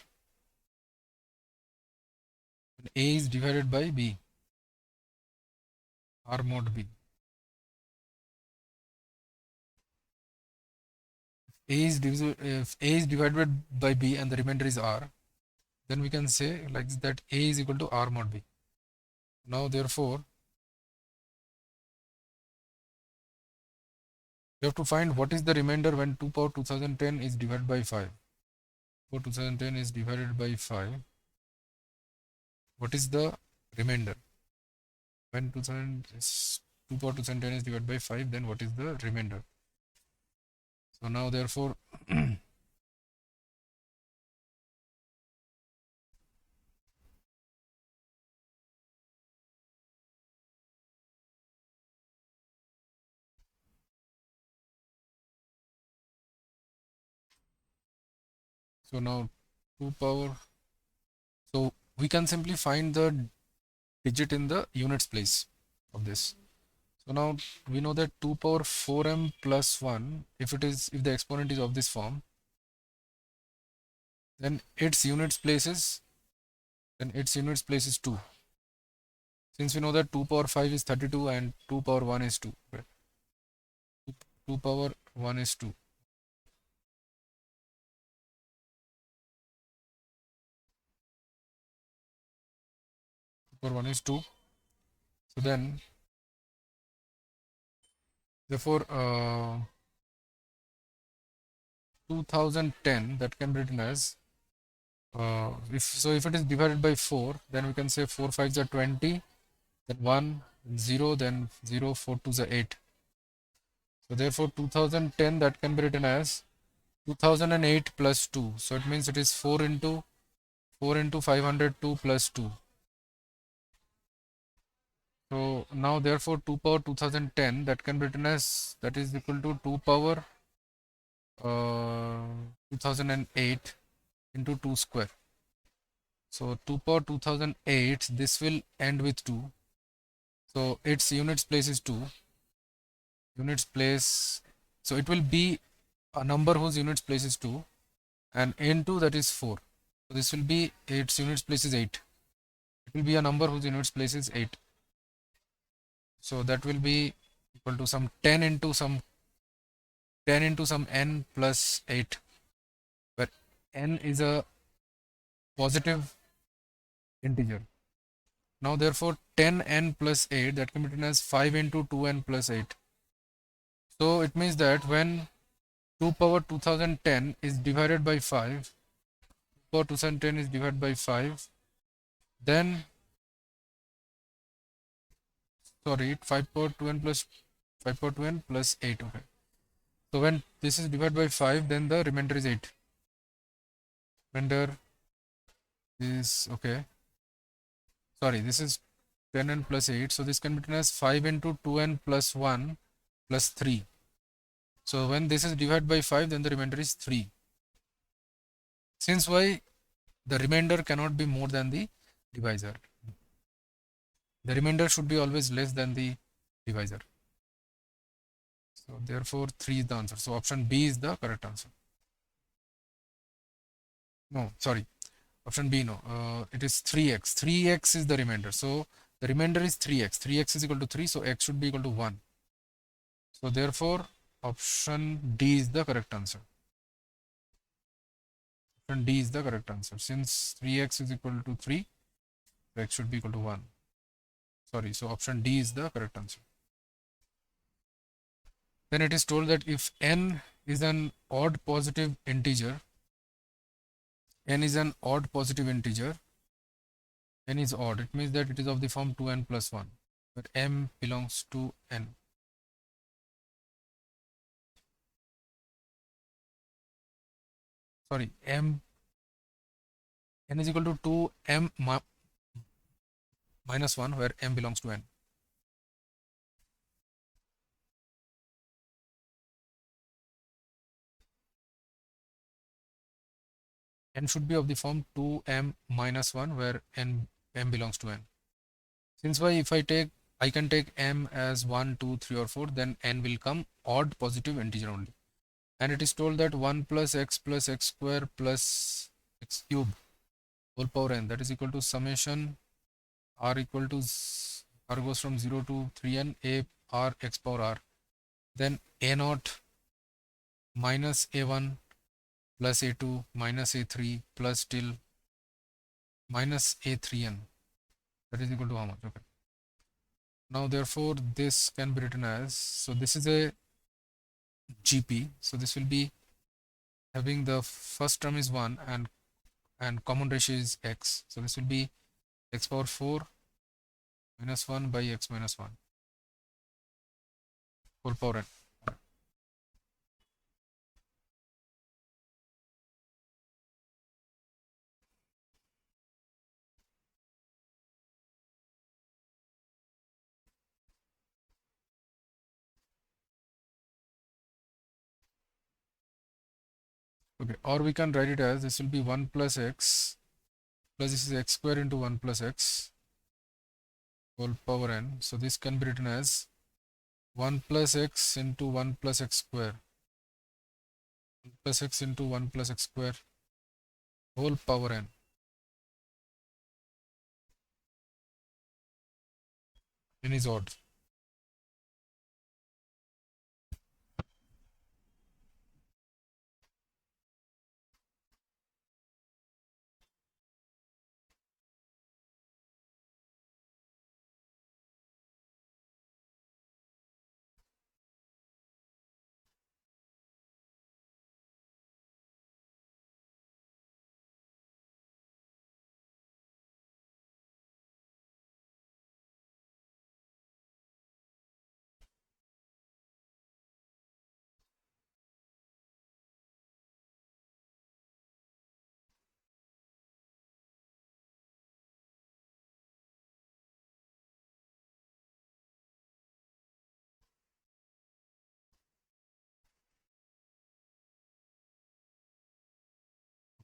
and a is divided by b, r mod b. If a is divided by b and the remainder is r, then we can say like this, that a is equal to r mod b. Now therefore we have to find what is the remainder when 2 power 2010 is divided by 5. 2 power 2010 is divided by 5. What is the remainder? When 2 power 2010 is divided by 5, then what is the remainder? So now therefore so now 2 power, so we can simply find the digit in the units place of this. So now we know that 2 power 4m plus 1, if the exponent is of this form, then its units place is 2. Since we know that 2 power 5 is 32 and 2 power 1 is 2, right? 2 power 1 is 2. 2 power 1 is 2. So then therefore 2010, that can be written as if it is divided by 4, then we can say 4 5s are 20, then 1 0, then 0 4 2s are 8. So therefore 2010, that can be written as 2008 plus 2. So it means it is 4 into 502 plus 2. So now therefore 2 power 2010, that can be written as, that is equal to 2 power 2008 into 2 square. So 2 power 2008, this will end with 2. So its units place is 2. Units place, so it will be a number whose units place is 2, and into that is 4. So this will be, its units place is 8. It will be a number whose units place is 8. So that will be equal to some 10 into some n plus 8, where n is a positive integer. Now therefore 10n plus 8, that can be written as 5 into 2n plus 8. So it means that when 2 power 2010 is divided by 5, 2 power 2010 is divided by 5, then sorry, 5 power 2n plus 5 power 2n plus 8. Okay. So when this is divided by 5, then the remainder is 8. Remainder is, okay, sorry, this is 10n plus 8. So this can be written as 5 into 2n plus 1 plus 3. So when this is divided by 5, then the remainder is 3. Since why the remainder cannot be more than the divisor. The remainder should be always less than the divisor. So therefore 3 is the answer. So option B is the correct answer. No, sorry. Option B, no. It is 3x. 3x is the remainder. So the remainder is 3x. 3x is equal to 3. So x should be equal to 1. So therefore option D is the correct answer. Option D is the correct answer. Since 3x is equal to 3, x should be equal to 1. Sorry. So option D is the correct answer. Then it is told that if n is an odd positive integer, n is an odd positive integer, n is odd, it means that it is of the form 2n plus 1, where m belongs to n. Sorry, n is equal to 2m minus 1, where m belongs to n. n should be of the form 2m minus 1, where m belongs to n. Since why, if I can take m as 1, 2, 3 or 4, then n will come odd positive integer only. And it is told that 1 plus x square plus x cube whole power n, that is equal to summation r equal to r goes from 0 to 3n a r x power r, then a naught minus a1 plus a2 minus a3 plus till minus a3n, that is equal to how much? Okay, now therefore this can be written as, so this is a GP, so this will be having the first term is 1 and common ratio is x, so this will be x power 4 minus 1 by x minus 1 whole power n. Okay, or we can write it as, this will be 1 plus x plus this is x square into 1 plus x whole power n. So this can be written as 1 plus x into 1 plus x square, 1 plus x into 1 plus x square whole power n. N is odd.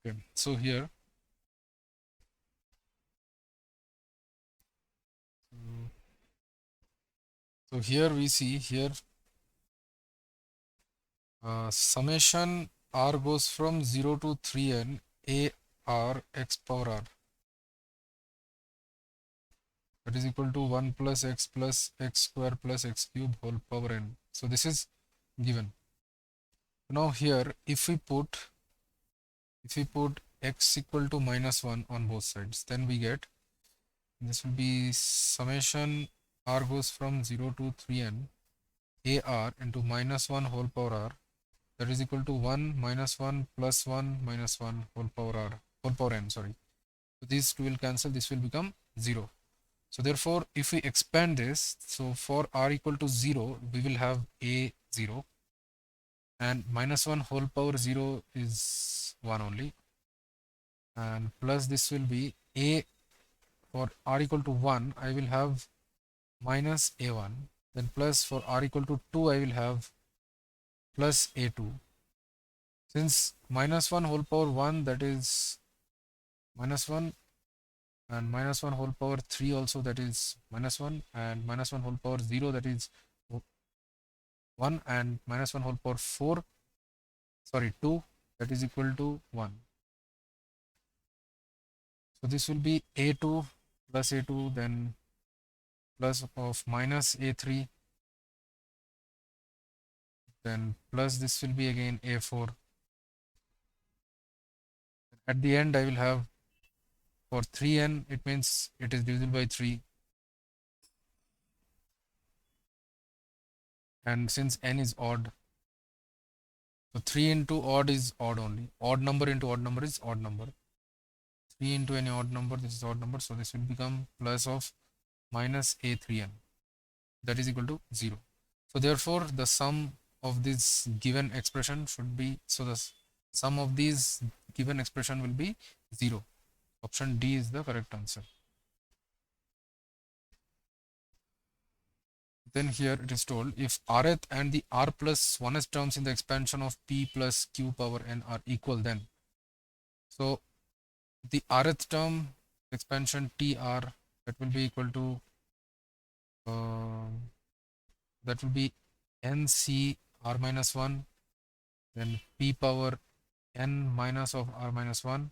Okay, so here, so here we see here summation r goes from 0 to 3n a r x power r, that is equal to 1 plus x square plus x cube whole power n. So this is given. Now here if we put x equal to minus 1 on both sides, then we get, this will be summation r goes from 0 to 3n a r into minus 1 whole power r, that is equal to 1 minus 1 plus 1 minus 1 whole power r whole power n, sorry. So these two will cancel, this will become 0. So therefore if we expand this, so for r equal to 0 we will have a 0 and minus 1 whole power 0 is 1 only, and plus this will be a, for r equal to 1 I will have minus a1, then plus for r equal to 2 I will have plus a2. Since minus 1 whole power 1, that is minus 1, and minus 1 whole power 3 also, that is minus 1, and minus 1 whole power 0, that is 1, and minus 1 whole power 4, sorry 2, that is equal to 1. So this will be a2 plus a2, then plus of minus a3, then plus this will be again a4. At the end I will have, for 3n it means it is divisible by 3, and since n is odd, so 3 into odd is odd only, odd number into odd number is odd number, 3 into any odd number, this is odd number, so this will become plus of minus a3n, that is equal to 0. So therefore the sum of this given expression should be, so the sum of these given expression will be 0. Option D is the correct answer. Then here it is told, if rth and the r plus 1s terms in the expansion of p plus q power n are equal, then, So the rth term expansion tr, that will be equal to uh, that will be nc r minus 1, then p power n minus of r minus 1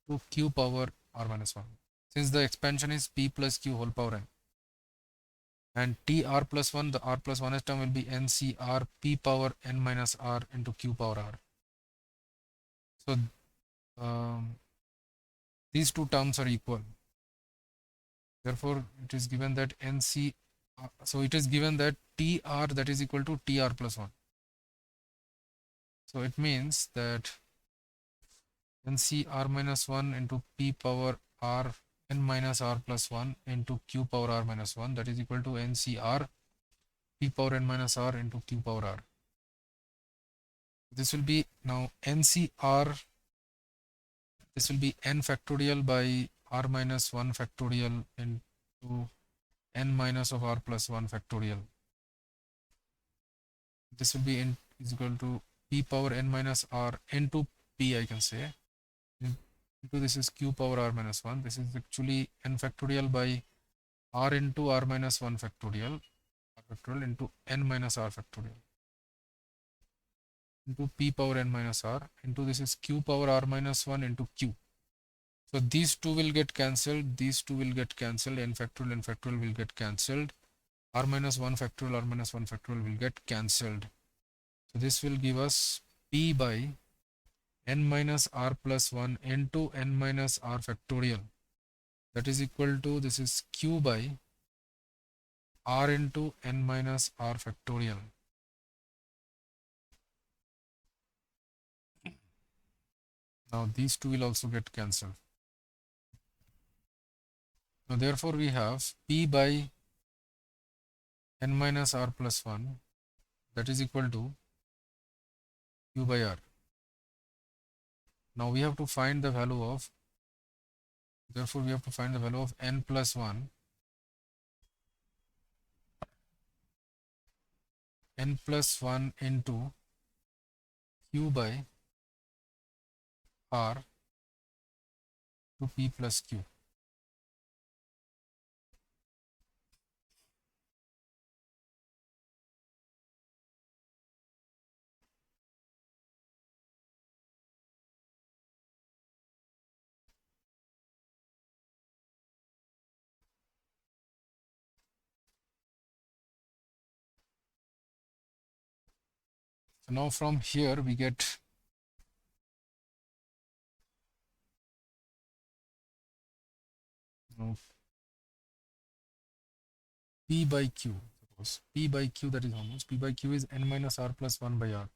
to q power r minus 1, since the expansion is p plus q whole power n. And tr plus 1, the r plus 1st term will be ncr p power n minus r into q power r. So these two terms are equal. Therefore, it is given that nc, so it is given that tr, that is equal to tr plus 1. So it means that nc r minus 1 into p power r n minus r plus 1 into q power r minus 1, that is equal to ncr p power n minus r into q power r. This will be now ncr, this will be n factorial by r minus 1 factorial into n minus of r plus 1 factorial. This will be n is equal to p power n minus r into p, I can say, into this is q power r minus 1. This is actually n factorial by r into r minus 1 factorial, r factorial into n minus r factorial into p power n minus r into this is q power r minus 1 into q. So these two will get cancelled, these two will get cancelled, n factorial will get cancelled, r minus 1 factorial, r minus 1 factorial will get cancelled. So this will give us p by n minus r plus 1 into n minus r factorial, that is equal to this is q by r into n minus r factorial. Now these two will also get cancelled. Now therefore we have p by n minus r plus 1, that is equal to q by r. Now we have to find the value of, therefore we have to find the value of n plus 1, n plus 1 into q by r to p plus q. So now from here we get p by q. Suppose p by q, that is how much? P by q is n minus r plus 1 by r.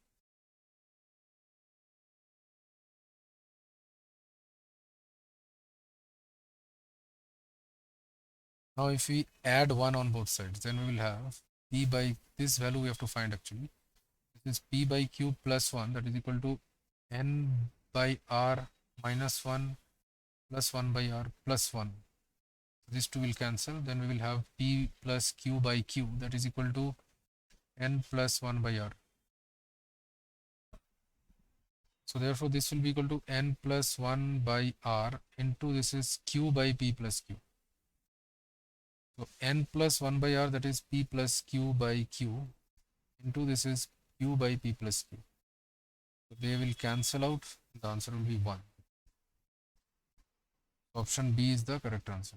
Now if we add 1 on both sides, then we will have p by, this value we have to find actually. This is p by q plus 1, that is equal to n by r minus 1 plus 1 by r plus 1. These two will cancel, then we will have p plus q by q, that is equal to n plus 1 by r. So therefore this will be equal to n plus 1 by r into this is q by p plus q. So n plus 1 by r, that is p plus q by q into this is q by p plus q. So they will cancel out, the answer will be 1. Option B is the correct answer.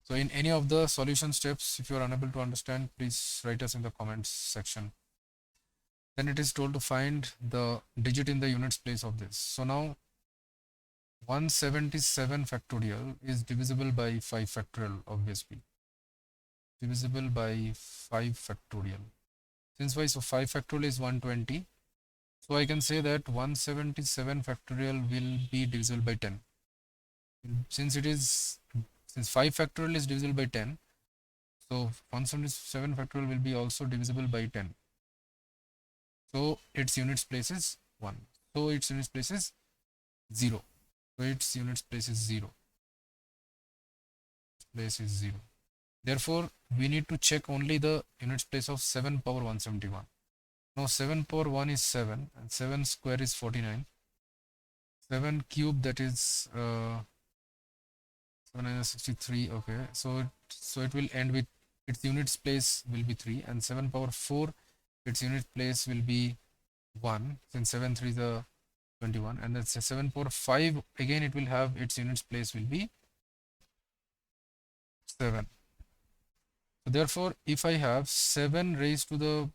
So in any of the solution steps, if you are unable to understand, please write us in the comments section. Then it is told to find the digit in the units place of this. So now 177 factorial is divisible by 5 factorial, obviously. Divisible by 5 factorial. Since why? So 5 factorial is 120. So I can say that 177 factorial will be divisible by 10. Since 5 factorial is divisible by 10, so 177 factorial will be also divisible by 10. So its units place is 1. So its units place is 0. So its units place is 0. Place is 0. Therefore, we need to check only the units place of 7 power 171. Now 7 power 1 is 7 and 7 square is 49. 7 cube, that is 763. Okay, so it will end with its units place will be 3, and 7 power 4, its unit place will be 1, since 7 3 is 21, and then 7 power 5, again it will have its units place will be 7. So therefore, if I have 7 raised to the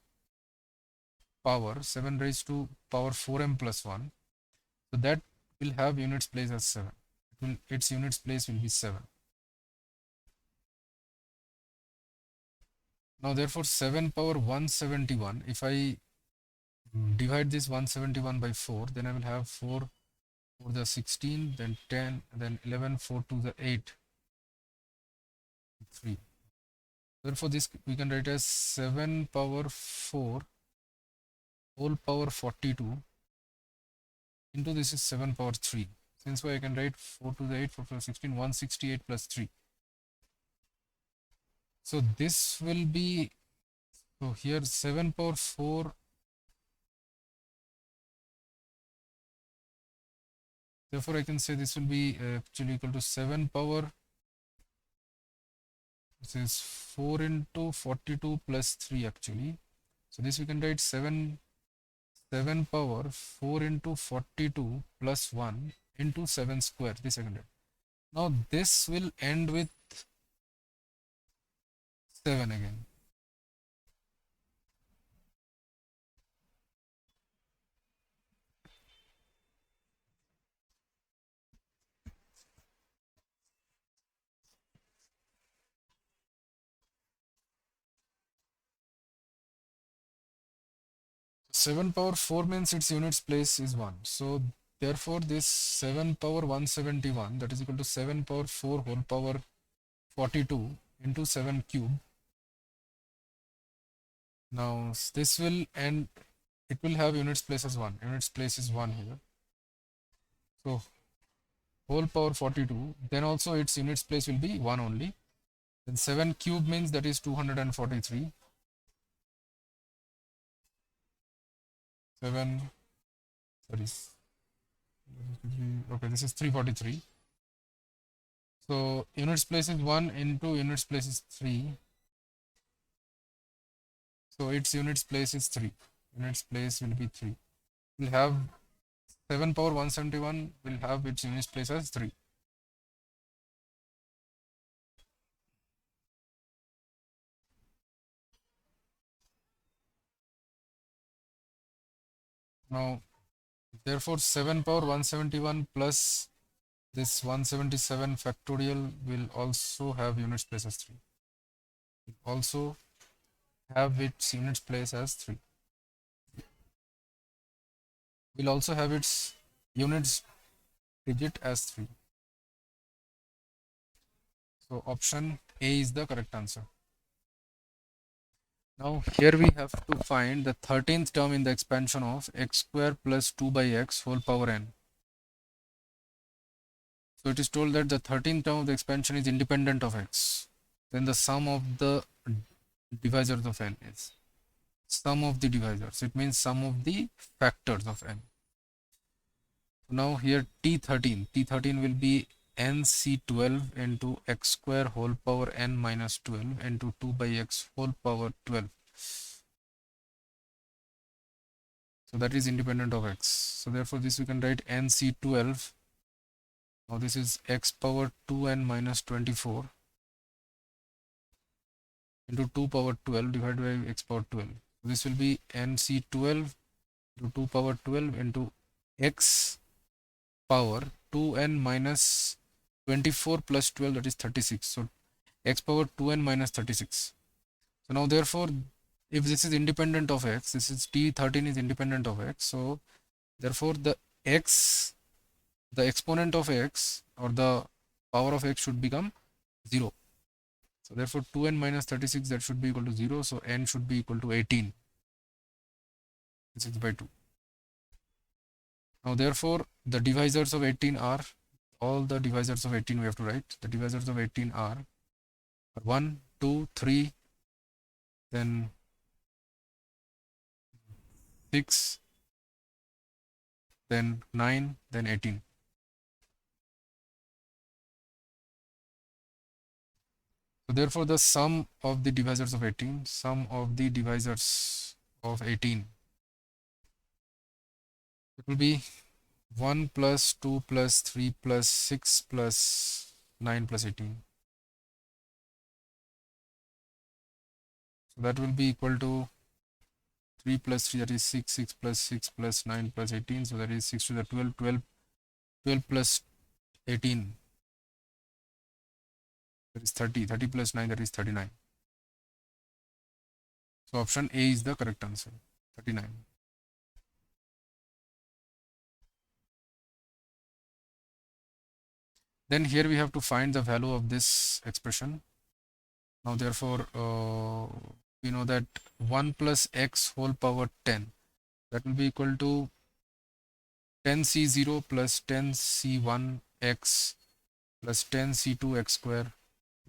power 7 raised to power 4m plus 1, so that will have units place as 7. Its units place will be 7. Now therefore 7 power 171, if I divide this 171 by 4, then I will have 4 for the 16, then 10, then 11, 4 to the 8, 3. Therefore this we can write as 7 power 4 whole power 42 into this is 7 power 3. Since I can write 4 to the 8, 4 to the 16, 168 plus 3. So this will be, so here 7 power 4, therefore I can say this will be actually equal to 7 power, this is 4 into 42 plus 3 actually. So this we can write 7 power 4 into 42 plus 1 into 7 square, this I can write. Now this will end with 7 again. Seven power 4 means its units place is 1. So therefore this 7 power 171, that is equal to 7 power 4 whole power 42 into 7 cube. Now this will end, it will have units place as 1. Units place is 1 here. So whole power 42, then also its units place will be 1 only. Then 7 cube means that is 243. 7, sorry, okay, this is 343. So units place is 1 into units place is 3. So its units place is 3. Units place will be 3. We'll have 7 power 171 will have its units place as 3. Now, therefore 7 power 171 plus this 177 factorial will also have units place as 3. Will also have its units place as 3. Will also have its units digit as 3. So option A is the correct answer. Now here we have to find the 13th term in the expansion of x square plus 2 by x whole power n. So it is told that the 13th term of the expansion is independent of x. Then the sum of the divisors of n is sum of the divisors. It means sum of the factors of n. Now here T13 will be nc12 into x square whole power n minus 12 into 2 by x whole power 12. So that is independent of x. So therefore this we can write nc12. Now this is x power 2n minus 24 into 2 power 12 divided by x power 12. So this will be nc12 into 2 power 12 into x power 2n minus 24 plus 12, that is 36. So x power 2n minus 36. So now therefore if this is independent of x, this is T13 is independent of x. So therefore the exponent of x or the power of x should become 0. So therefore 2n minus 36, that should be equal to 0. So n should be equal to 18. 6 by 2. Now therefore the divisors of 18 are, all the divisors of 18 we have to write. The divisors of 18 are 1, 2, 3, then 6, then 9, then 18. So therefore the sum of the divisors of 18, it will be 1 plus 2 plus 3 plus 6 plus 9 plus 18. So that will be equal to 3 plus 3, that is 6, 6 plus 6 plus 9 plus 18. So that is 6 to the 12, 12 plus 18. That is 30, 30 plus 9, that is 39. So option A is the correct answer, 39. Then here we have to find the value of this expression. Now therefore we know that 1 plus x whole power 10, that will be equal to 10c0 plus 10c1x plus 10c2x square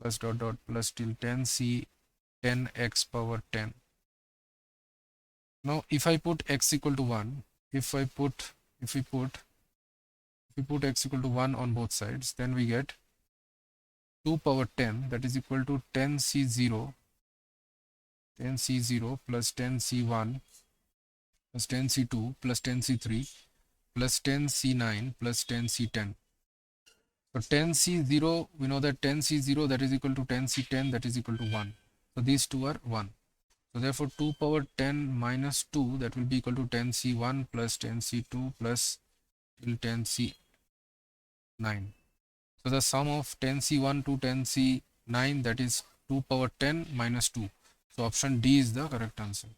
plus dot dot plus till 10c 10x power 10. Now if I put x equal to 1, if we put x equal to 1 on both sides, then we get 2 power 10, that is equal to 10c0 plus 10c1 plus 10c2 plus 10c3 plus 10c9 plus 10c10. So 10c0, we know that 10c0 that is equal to 10c10, that is equal to 1. So these two are 1. So therefore 2 power 10 minus 2, that will be equal to 10c1 plus 10c2 plus till 10c9. So the sum of 10c1 to 10c9, that is 2 power 10 minus 2. So option D is the correct answer.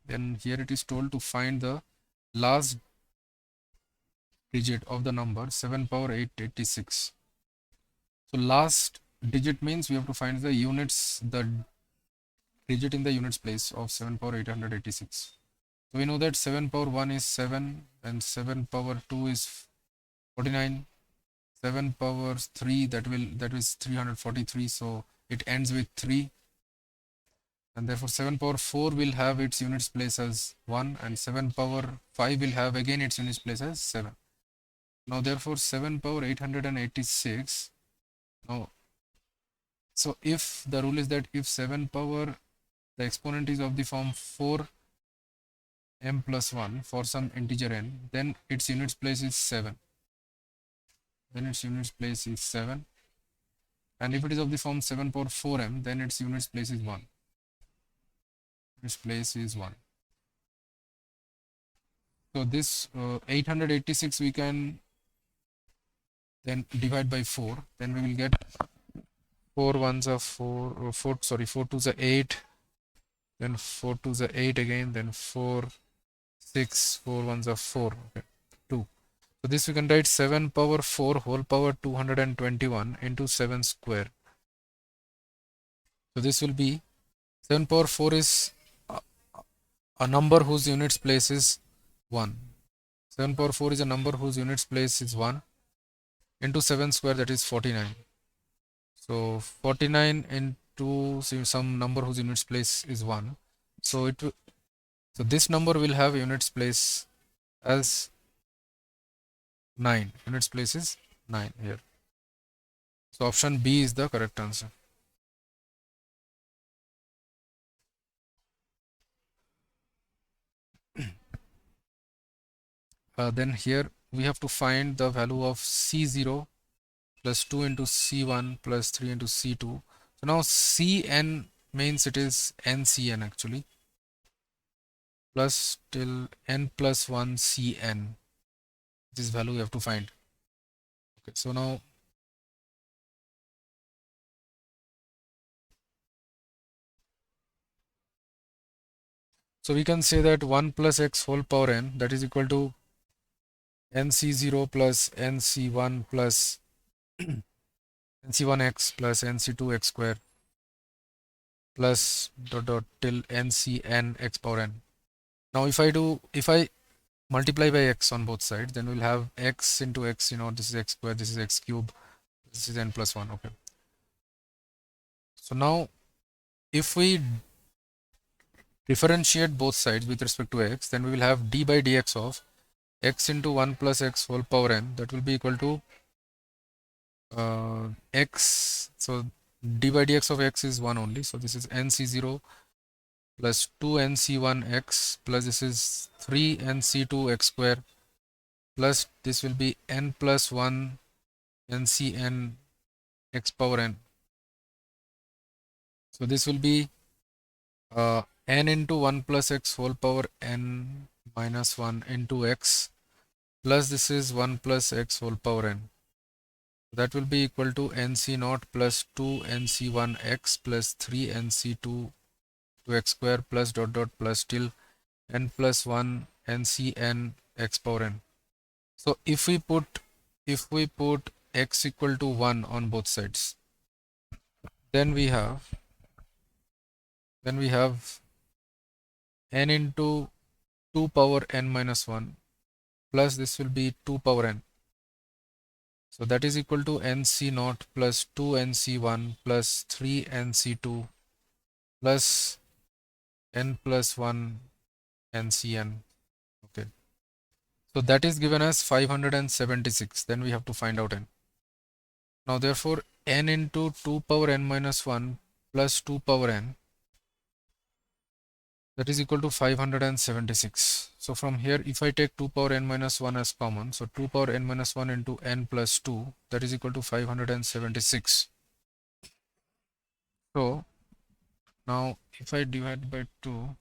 Then here it is told to find the last digit of the number 7 power 886. So last digit means we have to find the units, the digit in the units place of 7 power 886. So we know that 7 power 1 is 7 and 7 power 2 is 49. 7 power 3, that is 343, so it ends with 3, and therefore 7 power 4 will have its units place as 1, and 7 power 5 will have again its units place as 7. Now therefore 7 power 886. Now so if the rule is that if 7 power, the exponent is of the form 4 m plus 1 for some integer n, then its units place is 7. And if it is of the form 7 power 4m, then its units place is 1. So this 886 we can then divide by 4, then we will get 4 ones are 4, 4 sorry 4 2s are 8, then 4 2s are 8 again, then 4 6, 4 ones are 4, okay, 2. So this we can write 7 power 4 whole power 221 into 7 square. So this will be 7 power 4 is a number whose units place is 1. 7 power 4 is a number whose units place is 1 into 7 square, that is 49. So 49 into some number whose units place is 1. So this number will have units place as 9. Units place is 9 here. So option B is the correct answer. Then here we have to find the value of C0 plus 2 into C1 plus 3 into C2. So now Cn means it is NCn actually, plus till n plus 1 Cn. This value we have to find. Okay, so now we can say that 1 plus x whole power n, that is equal to nc0 plus nc1 plus nc1x plus nc2x square plus dot dot till ncn x power n. Now if I multiply by x on both sides, then we'll have x into x, this is x square, this is x cube, this is n plus 1. Okay, so now If we differentiate both sides with respect to x, then we will have d by dx of x into 1 plus x whole power n, that will be equal to x, so d by dx of x is 1 only, so this is nc0 plus 2nc1x plus this is 3nc2x square plus this will be n plus 1 ncn x power n. So this will be n into 1 plus x whole power n minus 1 into x plus this is 1 plus x whole power n. That will be equal to nc naught plus 2nc1x plus 3nc2 x square plus dot dot plus till n plus 1 ncn x power n. So if we put x equal to 1 on both sides, then we have n into 2 power n minus 1 plus this will be 2 power n. So that is equal to nc naught plus 2nc1 plus 3nc2 plus n plus 1 ncn. Okay. So that is given as 576. Then we have to find out n. Now therefore n into 2 power n minus 1 plus 2 power n, that is equal to 576. So from here if I take 2 power n minus 1 as common, so 2 power n minus 1 into n plus 2, that is equal to 576. So now if I divide by 2,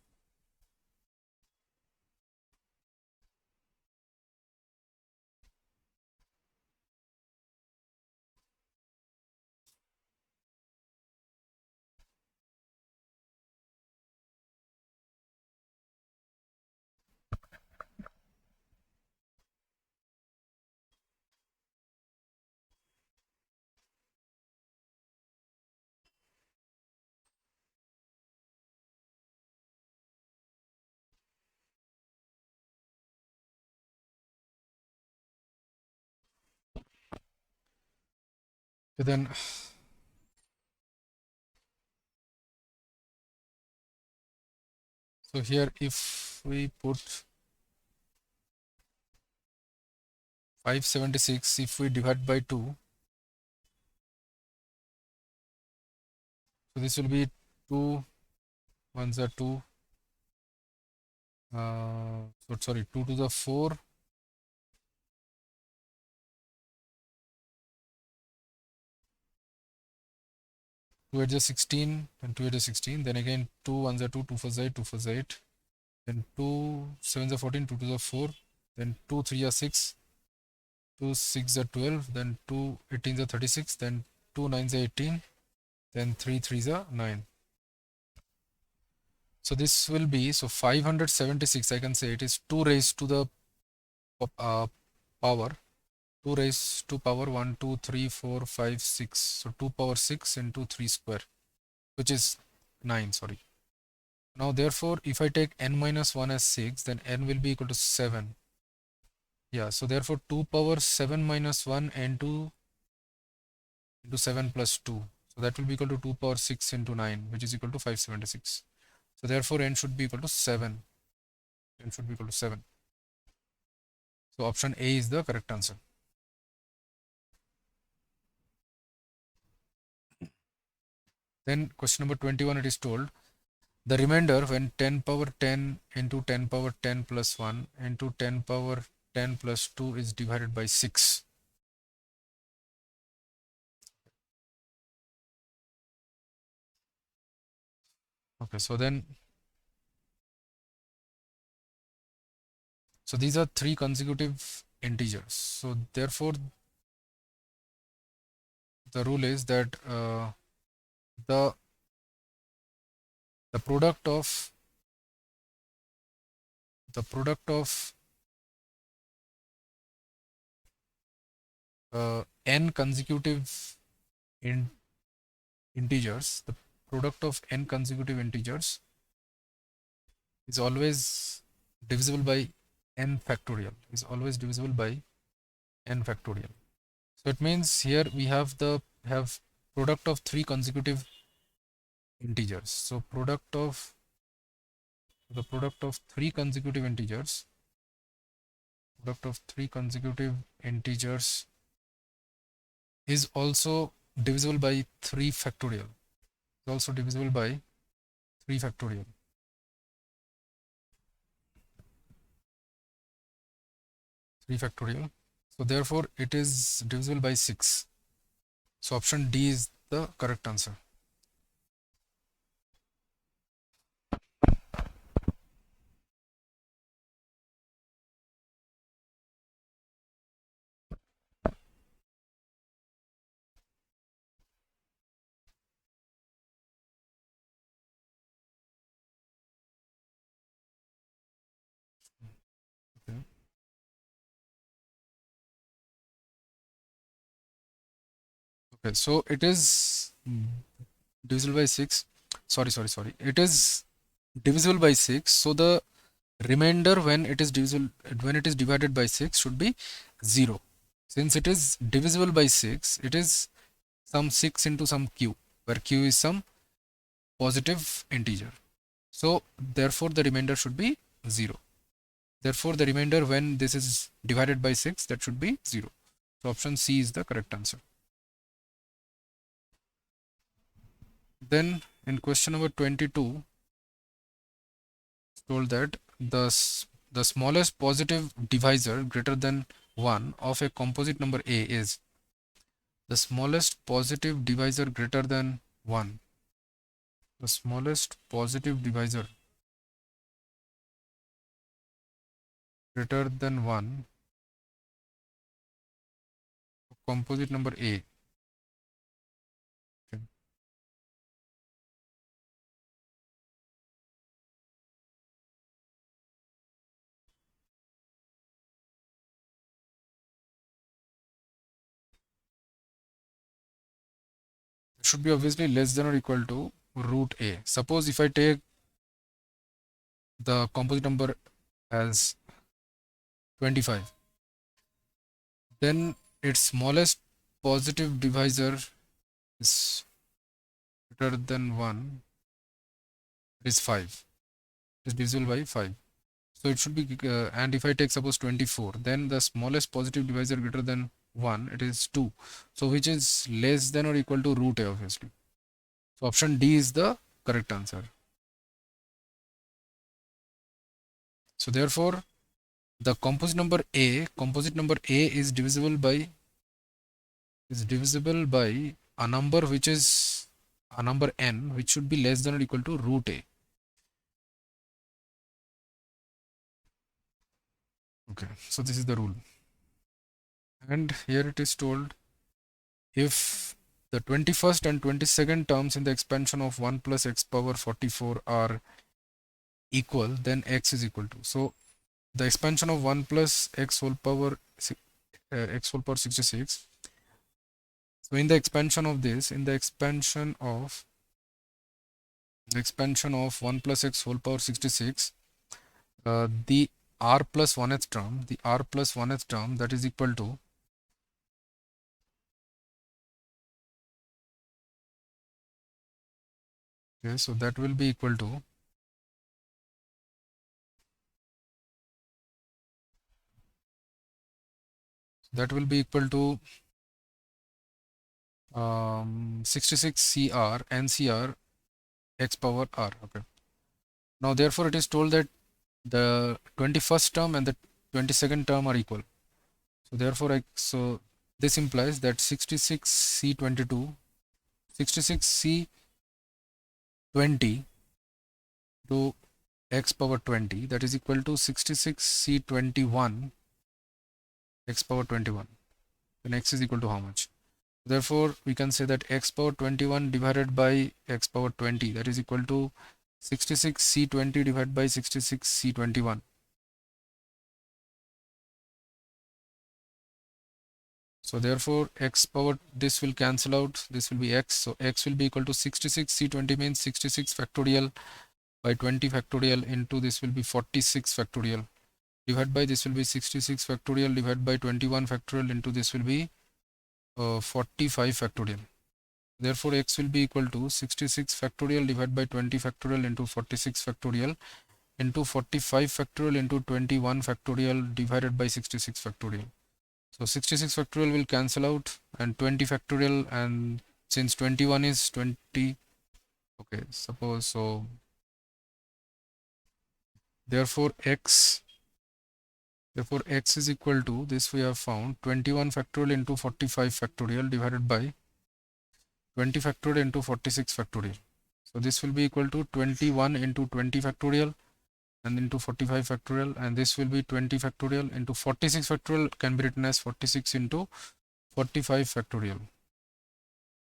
then so here if we put 576, if we divide by 2, so this will be 2 ones are 2, so sorry, 2 to the 4, 2 8 is 16, and 2 8 is 16, then again 2 ones are 2, 2 4 is 8, 2 4 is 8, then 2 7 is 14, 2 to the 4, then 2 3 are 6, 2 6 are 12, then 2 18 are 36, then 2 9 are 18, then 3 3 are 9. So this will be, so 576, I can say it is 2 raised to the power 2 raised to power 1 2 3 4 5 6, so 2 power 6 into 3 square, which is 9, sorry. Now therefore if I take n minus 1 as 6, then n will be equal to 7. Yeah, so therefore 2 power 7 minus 1 n2 into 7 plus 2, so that will be equal to 2 power 6 into 9, which is equal to 576. So therefore n should be equal to 7. N should be equal to 7. So option A is the correct answer. Then question number 21, it is told the remainder when 10 power 10 into 10 power 10 plus 1 into 10 power 10 plus 2 is divided by 6. Okay, so then, so these are 3 consecutive integers. So therefore the rule is that the product of n consecutive integers, the product of n consecutive integers is always divisible by n factorial, is always divisible by n factorial. So it means here we have product of 3 consecutive integers. So the product of three consecutive integers is also divisible by 3 factorial. Is also divisible by 3 factorial. So therefore it is divisible by 6. So option D is the correct answer. Okay. Okay, so it is divisible by 6. Sorry. It is divisible by 6. So the remainder when it is divided by 6 should be 0. Since it is divisible by 6, it is some 6 into some q, where q is some positive integer. So therefore the remainder should be 0. Therefore the remainder when this is divided by 6, that should be 0. So option C is the correct answer. Then in question number 22, it's told that the smallest positive divisor greater than 1 of a composite number A is the smallest positive divisor greater than 1. The smallest positive divisor greater than 1 of composite number A. Okay. It should be obviously less than or equal to root A. Suppose if I take the composite number as 25, then its smallest positive divisor is greater than 1 is 5. It is divisible by 5. So it should be, and if I take suppose 24, then the smallest positive divisor greater than 1, it is 2. So which is less than or equal to root A obviously. So option D is the correct answer. So therefore the composite number A is divisible by a number which is a number n, which should be less than or equal to root A. Okay, so this is the rule. And here it is told, if the 21st and 22nd terms in the expansion of 1 plus x power 44 are equal, then x is equal to. So the expansion of 1 plus x whole power 66. So in the expansion of this, in the expansion of 1 plus x whole power 66, the r plus 1th term, that is equal to, okay, so that will be equal to, that will be equal to 66 CR NCR x power r. Okay. Now therefore it is told that the 21st term and the 22nd term are equal. So therefore so this implies that 66 C20 to x power 20, that is equal to 66 C21 x power 21. Then x is equal to how much? Therefore we can say that x power 21 divided by x power 20, that is equal to 66 C20 divided by 66 C21. So therefore x power, this will cancel out, this will be x, so x will be equal to 66 C20 means 66 factorial by 20 factorial into this will be 46 factorial, divided by this will be 66 factorial divided by 21 factorial into this will be 45 factorial. Therefore, x will be equal to 66 factorial divided by 20 factorial into 46 factorial into 45 factorial into 21 factorial divided by 66 factorial. So 66 factorial will cancel out, and 20 factorial, and since 21 is 20, okay, suppose so. Therefore x is equal to this. We have found 21 factorial into 45 factorial divided by 20 factorial into 46 factorial. So this will be equal to 21 into 20 factorial and into 45 factorial, and this will be 20 factorial into 46 factorial, can be written as 46 into 45 factorial.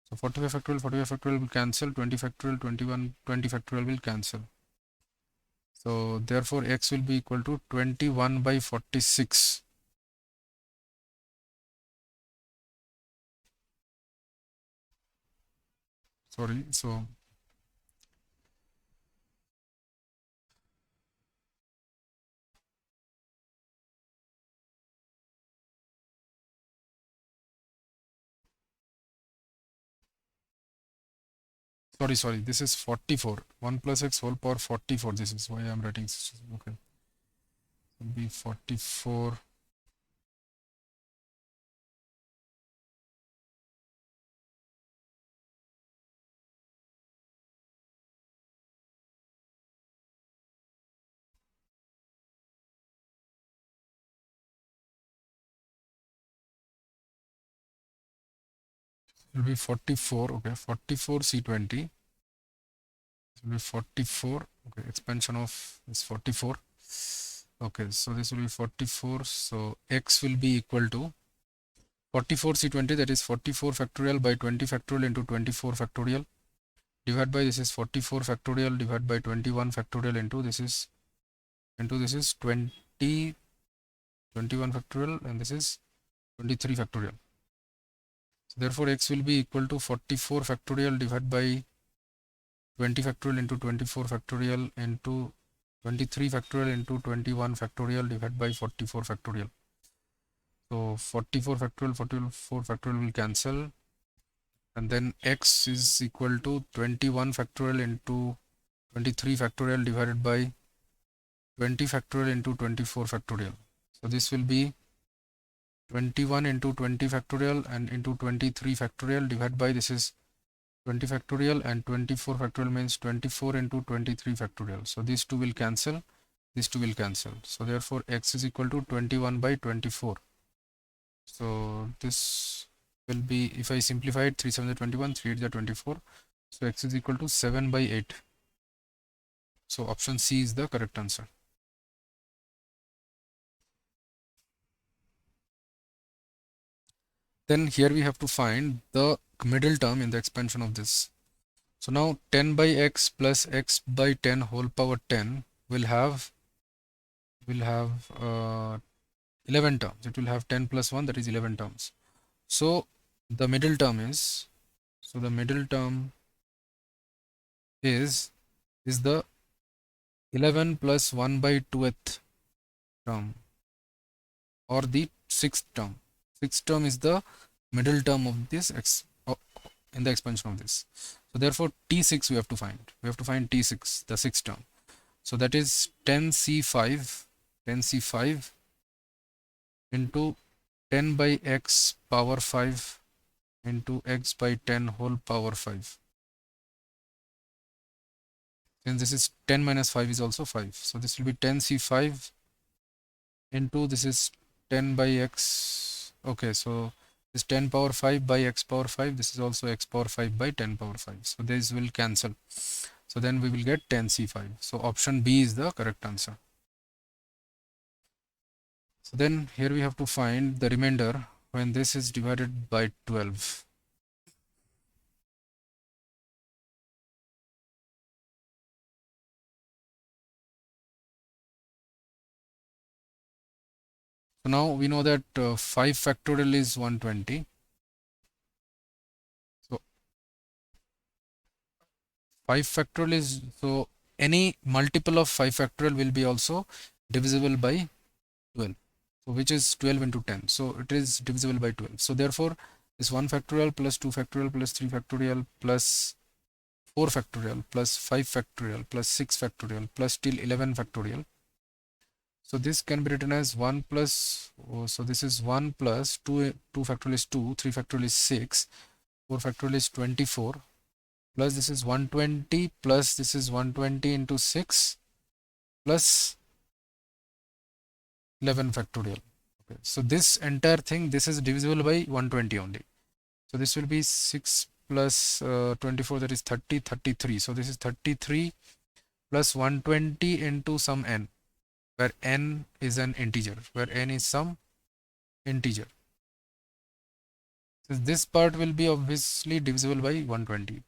So 45 factorial will cancel, 20 factorial, 21, 20 factorial will cancel. So therefore x will be equal to 21 by 46. Sorry, so sorry, this is 44. 1 plus x whole power 44. This is why I am writing. Okay, it will be 44. It will be 44. Okay, 44 C20. It will be 44. Okay, expansion of is 44. Okay, so this will be 44. So x will be equal to 44 C20, that is 44 factorial by 20 factorial into 24 factorial, divided by this is 44 factorial divided by 21 factorial into this is 20 21 factorial, and this is 23 factorial. So therefore x will be equal to 44 factorial divided by 20 factorial into 24 factorial into 23 factorial into 21 factorial divided by 44 factorial. So 44 factorial, 44 factorial will cancel, and then x is equal to 21 factorial into 23 factorial divided by 20 factorial into 24 factorial. So this will be 21 into 20 factorial and into 23 factorial divided by this is 20 factorial, and 24 factorial means 24 into 23 factorial. So these two will cancel, these two will cancel. So therefore x is equal to 21 by 24. So this will be, if I simplify it, 3 7 is 21, 3 8 is 24. So x is equal to 7 by 8. So option C is the correct answer. Then here we have to find the middle term in the expansion of this. So now 10 by x plus x by 10 whole power 10 will have 11 terms. It will have 10 plus 1, that is 11 terms. So the middle term is, the middle term is the 11 plus 1 by 2th term, or the sixth term. Sixth term is the middle term of this in the expansion of this. So therefore T6 we have to find. We have to find T6, the sixth term. So that is 10C5 into 10 by x power 5 into x by 10 whole power 5. Since this is 10 minus 5 is also 5. So this will be 10C5 into this is 10 by x. Okay, so this 10 power 5 by x power 5. This is also x power 5 by 10 power 5. So this will cancel. So then we will get 10C5. So option B is the correct answer. So then here we have to find the remainder when this is divided by 12. So now we know that 5 factorial is 120. So 5 factorial is, so any multiple of 5 factorial will be also divisible by 12. So which is 12 into 10. So it is divisible by 12. So therefore is 1 factorial plus 2 factorial plus 3 factorial plus 4 factorial plus 5 factorial plus 6 factorial plus till 11 factorial. So this can be written as 1 plus, so this is 1 plus 2, 2 factorial is 2, 3 factorial is 6, 4 factorial is 24, plus this is 120 plus this is 120 into 6 plus 11 factorial. Okay. So this entire thing, this is divisible by 120 only. So this will be 6 plus 24, that is 30, 33. So this is 33 plus 120 into some n, where n is an integer, where n is some integer. So this part will be obviously divisible by 120.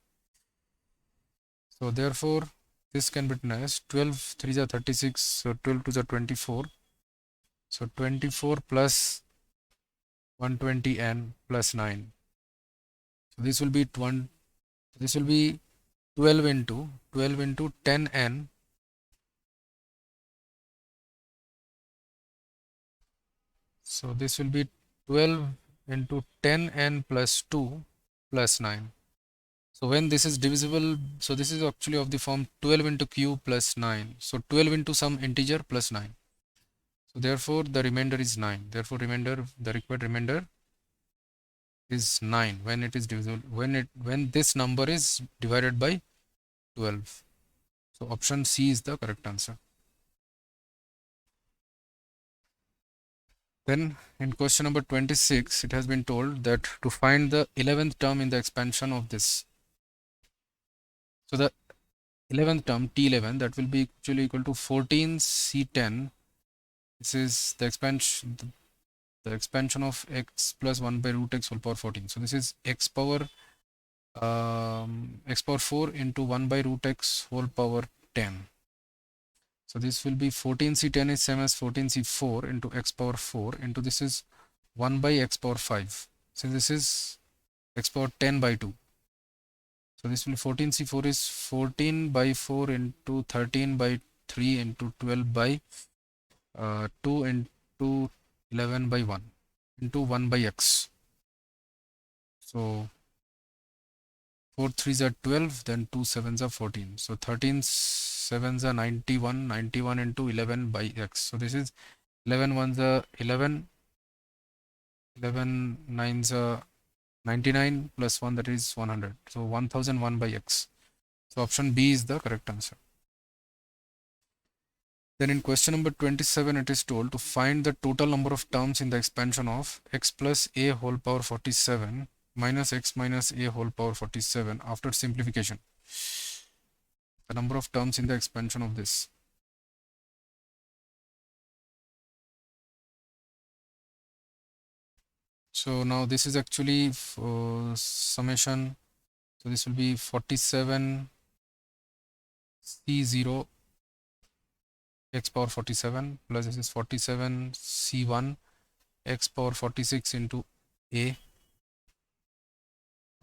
So therefore, this can be written as 12 3 is 36, so 12 2 is 24. So 24 plus 120n plus 9. So this will be 12 into 10n. So this will be 12 into 10n plus 2 plus 9. So when this is divisible, so this is actually of the form 12 into q plus 9. So 12 into some integer plus 9. So therefore the remainder is 9. Therefore the required remainder is 9 when it is divisible, when this number is divided by 12. So option C is the correct answer. Then in question number 26, it has been told that to find the 11th term in the expansion of this. So the 11th term T11, that will be actually equal to 14C10. This is the expansion of x plus 1 by root x whole power 14. So this is x power 4 into 1 by root x whole power 10. So this will be 14C10 is same as 14C4 into x power 4 into this is 1 by x power 5. So this is x power 10 by 2. So this will 14C4 is 14 by 4 into 13 by 3 into 12 by 2 into 11 by 1 into 1 by x. So 4 3s are 12, then 2 7s are 14. So 13 7s are 91, 91 into 11 by x. So this is 11 1s are 11, 11 9s are 99 plus 1, that is 100. So 1001 by x. So option B is the correct answer. Then in question number 27, it is told to find the total number of terms in the expansion of x plus a whole power 47 minus x minus a whole power 47 after simplification. The number of terms in the expansion of this. So now this is actually summation. So this will be 47 C0 x power 47 plus this is 47 C1 x power 46 into a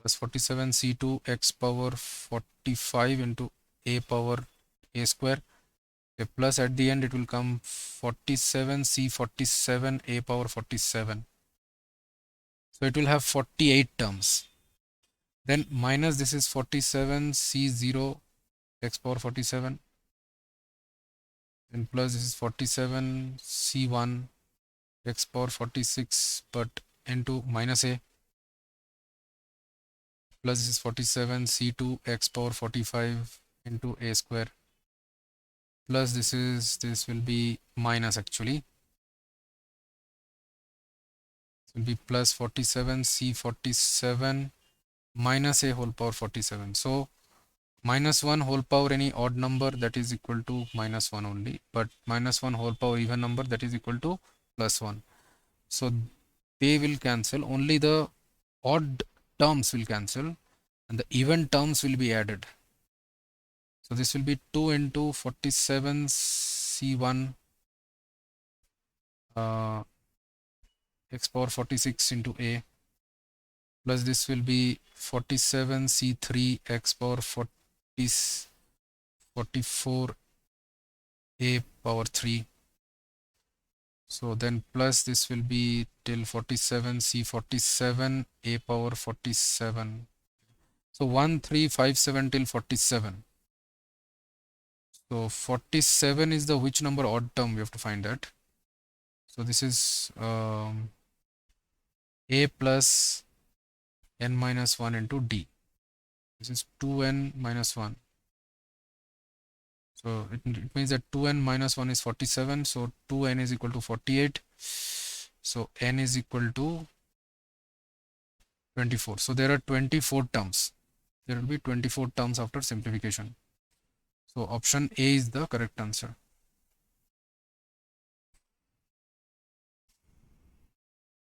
plus 47 C2 x power 45 into a power a square. Okay, plus at the end it will come 47 C47 a power 47. So it will have 48 terms. Then minus this is 47 C0 x power 47 and plus this is 47 C1 x power 46 but into minus a plus this is 47 C2 x power 45 into a square plus this will be minus actually. It will be plus 47 C47 minus a whole power 47. So minus 1 whole power any odd number, that is equal to minus 1 only, but minus 1 whole power even number, that is equal to plus 1. So they will cancel, only the odd terms will cancel and the even terms will be added. So this will be 2 into 47 C1 x power 46 into a plus this will be 47 C3 x power 44 a power 3 So then plus this will be till 47, C 47, A power 47. So 1357 till 47. So 47 is the which number odd term, we have to find that. So this is A plus n minus 1 into D. This is 2n minus 1. So it means that 2n minus 1 is 47. So 2n is equal to 48. So n is equal to 24. So there are 24 terms. There will be 24 terms after simplification. So option A is the correct answer.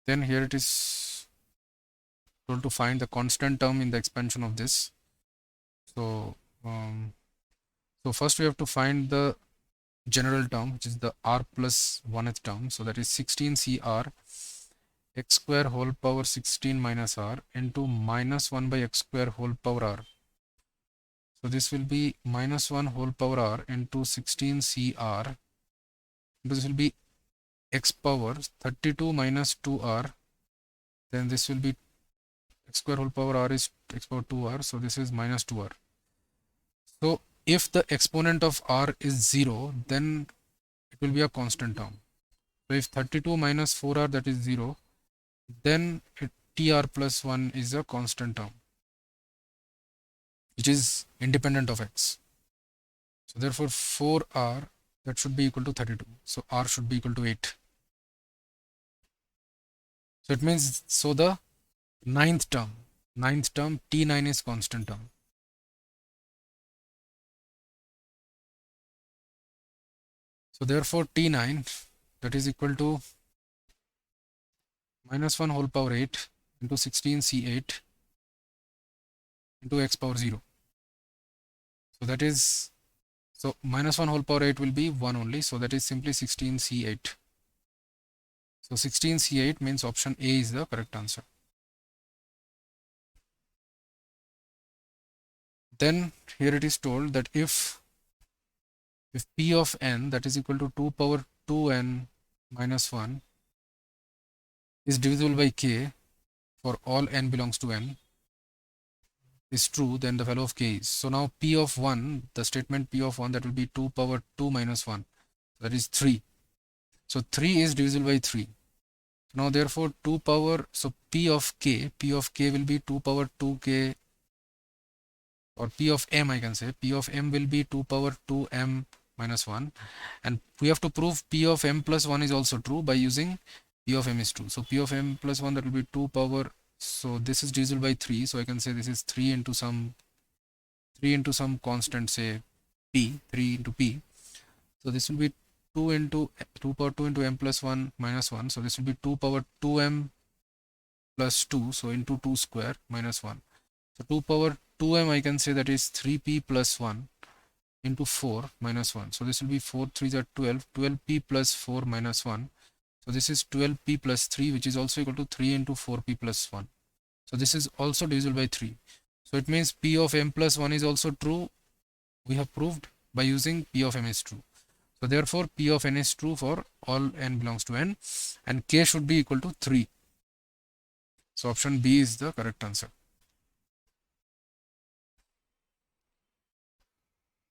Then here it is told to find the constant term in the expansion of this. So first we have to find the general term, which is the r plus 1th term. So that is 16cr x square whole power 16 minus r into minus 1 by x square whole power r. So this will be minus 1 whole power r into 16cr. This will be x power 32 minus 2r. Then this will be x square whole power r is x power 2r. So this is minus 2r. So if the exponent of r is 0, then it will be a constant term. So if 32 minus 4r, that is 0, then tr plus 1 is a constant term, which is independent of x. So therefore 4r, that should be equal to 32. So r should be equal to 8. So it means, so the ninth term t9 is constant term. So therefore t9, that is equal to minus 1 whole power 8 into 16c8 into x power 0. So that is, so minus 1 whole power 8 will be 1 only. So that is simply 16c8. So 16c8 means option A is the correct answer. Then here it is told that if p of n, that is equal to 2 power 2n minus 1 is divisible by k for all n belongs to n is true, then the value of k is. So now p of 1, the statement p of 1, that will be 2 power 2 minus 1, that is 3. So 3 is divisible by 3. Now therefore 2 power, so p of k will be 2 power 2k, or p of m, I can say p of m will be 2 power 2m minus 1, and we have to prove p of m plus 1 is also true by using p of m is true. So p of m plus 1, that will be 2 power, so this is divisible by 3, so I can say this is 3 into some constant, say p, 3 into p. So this will be 2 into 2 power 2 into m plus 1 minus 1, so this will be 2 power 2m plus 2, so into 2 square minus 1. So 2 power 2m, I can say that is 3p plus 1 into 4 minus 1. So this will be 4 3s are 12, 12p plus 4 minus 1. So this is 12p plus 3, which is also equal to 3 into 4p plus 1. So this is also divisible by 3. So it means p of m plus 1 is also true. We have proved by using p of m is true. So therefore p of n is true for all n belongs to n, and k should be equal to 3. So option B is the correct answer.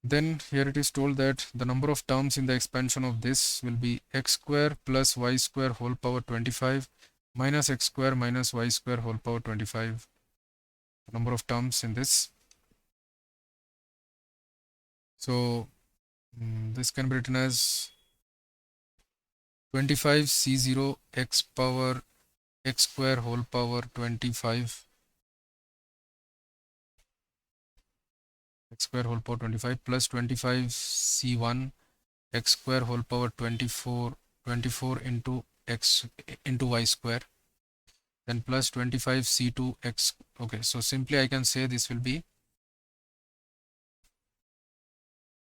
Then here it is told that the number of terms in the expansion of this will be x square plus y square whole power 25 minus x square minus y square whole power 25. The number of terms in this. So this can be written as 25 c0 x power x square whole power 25 x square whole power 25 plus 25 c1 x square whole power 24 into x into y square, then plus 25 c2 x. Okay, so simply I can say this will be,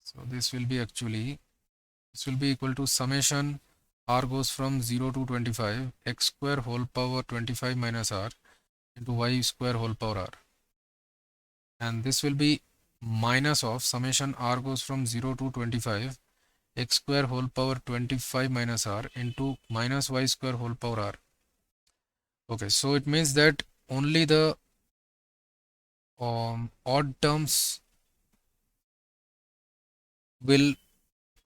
so this will be actually, this will be equal to summation r goes from 0 to 25 x square whole power 25 minus r into y square whole power r, and this will be minus of summation r goes from 0 to 25 x square whole power 25 minus r into minus y square whole power r. Okay, so it means that only the odd terms will,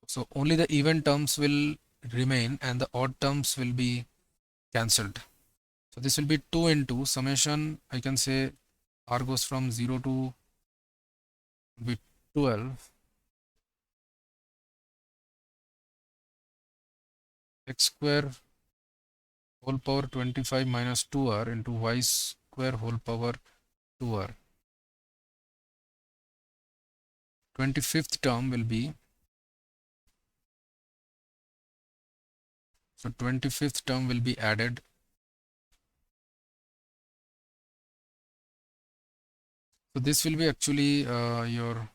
so only the even terms will remain and the odd terms will be cancelled. So this will be 2 into summation, I can say r goes from 0 to be 12 x square whole power 25 minus 2r into y square whole power 2r. 25th term will be, so 25th term will be added. So this will be actually your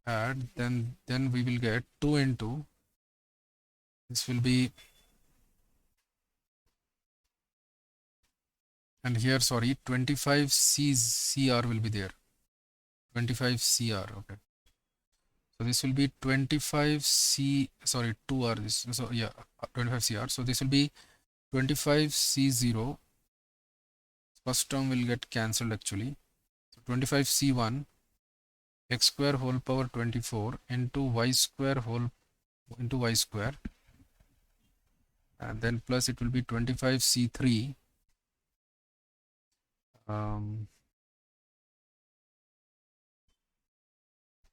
add, then we will get 2 into, this will be, and here sorry 25 cr will be there, 25 cr. Okay, so this will be 25 c, sorry 2r, this, so yeah, 25 cr. So this will be 25 c0, first term will get cancelled actually. So 25 c1 x square whole power 24 into y square whole into y square, and then plus it will be 25 c3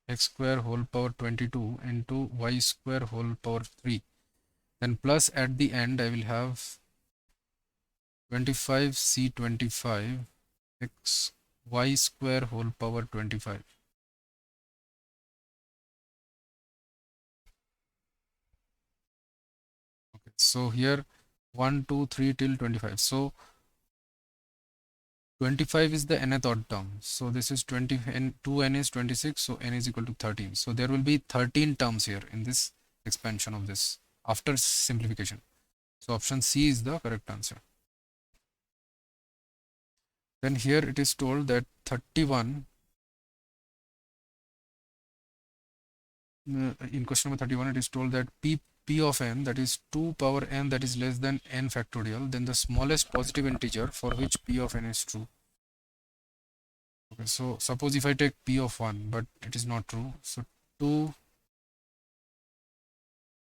x square whole power 22 into y square whole power 3, then plus at the end I will have 25 c25 x y square whole power 25. Okay, so here 1 2 3 till 25, so 25 is the nth odd term, so this is 20 and 2n is 26, so n is equal to 13. So there will be 13 terms here in this expansion of this after simplification. So option C is the correct answer. Then here it is told that 31, in question number 31 it is told that p of n, that is 2 power n, that is less than n factorial, then the smallest positive integer for which p of n is true. Okay, so suppose if I take p of 1, but it is not true, so 2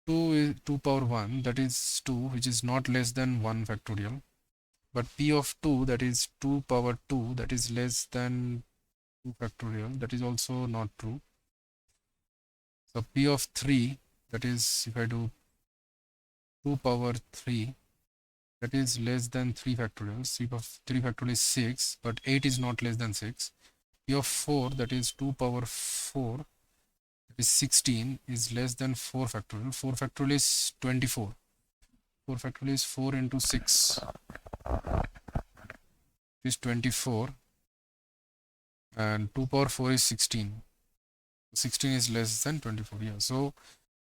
is 2 power 1, that is 2, which is not less than 1 factorial, but p of 2, that is 2 power 2, that is less than 2 factorial, that is also not true. So p of 3, that is if I do 2 power 3, that is less than 3 factorial. 3 factorial is 6, but 8 is not less than 6. P of 4, that is 2 power 4, that is 16, is less than 4 factorial. 4 factorial is 24. 4 factorial is 4 into 6 is 24, and 2 power 4 is 16. 16 is less than 24. Yeah, so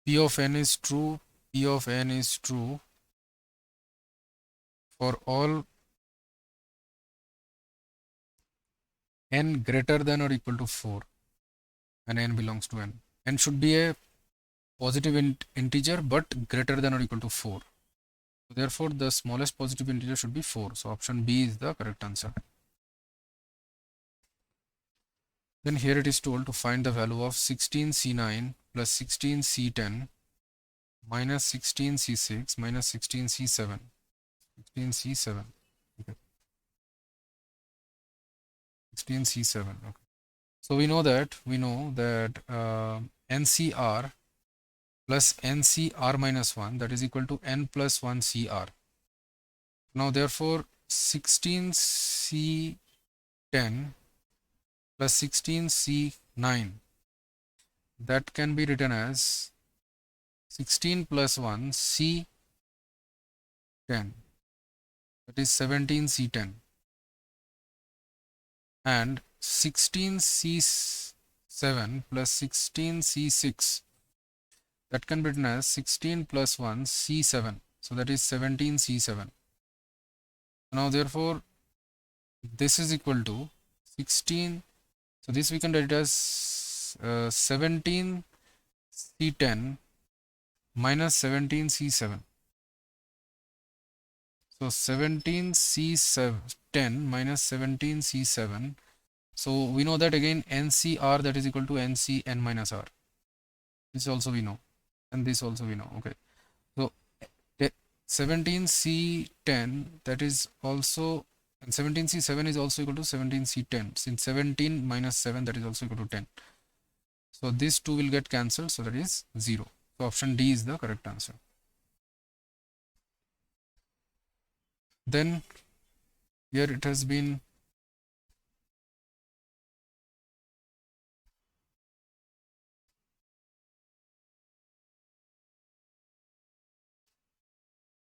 P of n is true. P of n is true for all n greater than or equal to 4, and n belongs to n. N should be a positive integer but greater than or equal to 4. So therefore, the smallest positive integer should be 4. So option B is the correct answer. Then here it is told to find the value of 16c9 plus 16c10 minus 16c6 minus 16c7. 16c7. Okay. 16c7. Okay. So we know that NCR plus NCR minus 1, that is equal to n plus 1 CR. Now therefore 16c10 plus 16c9, that can be written as 16 plus 1 c10, that is 17c10, and 16c7 plus 16c6, that can be written as 16 plus 1 c7, so that is 17c7. Now therefore this is equal to 16, so this we can write it as 17 C10 minus 17C7. So 17C10 minus 17C7. So we know that again NCR, that is equal to NCN minus R. This also we know, and this also we know. Okay. So 17C10, that is also, and 17C7 is also equal to 17C10, since 17 minus 7, that is also equal to 10. So these two will get cancelled, so that is 0. So option D is the correct answer. Then here it has been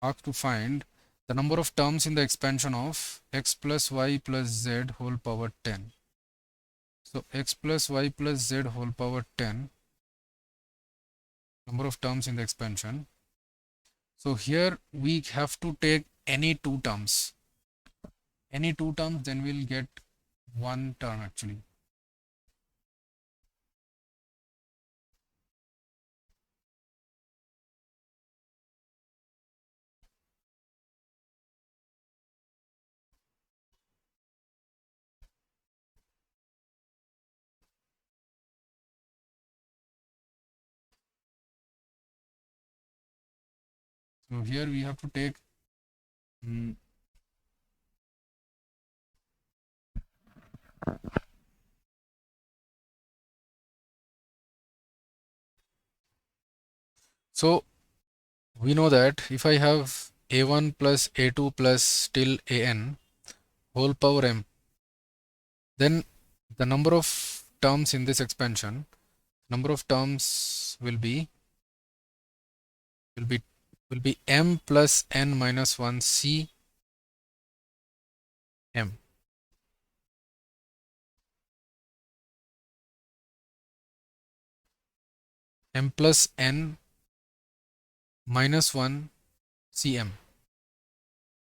asked to find the number of terms in the expansion of x plus y plus z whole power 10. So x plus y plus z whole power 10, number of terms in the expansion. So here we have to take any two terms. Any two terms, then we'll get one term actually. So here we have to take so we know that if I have a1 plus a2 plus till an whole power m, then the number of terms in this expansion, number of terms will be m plus n minus 1 c m. M plus n minus 1 cm.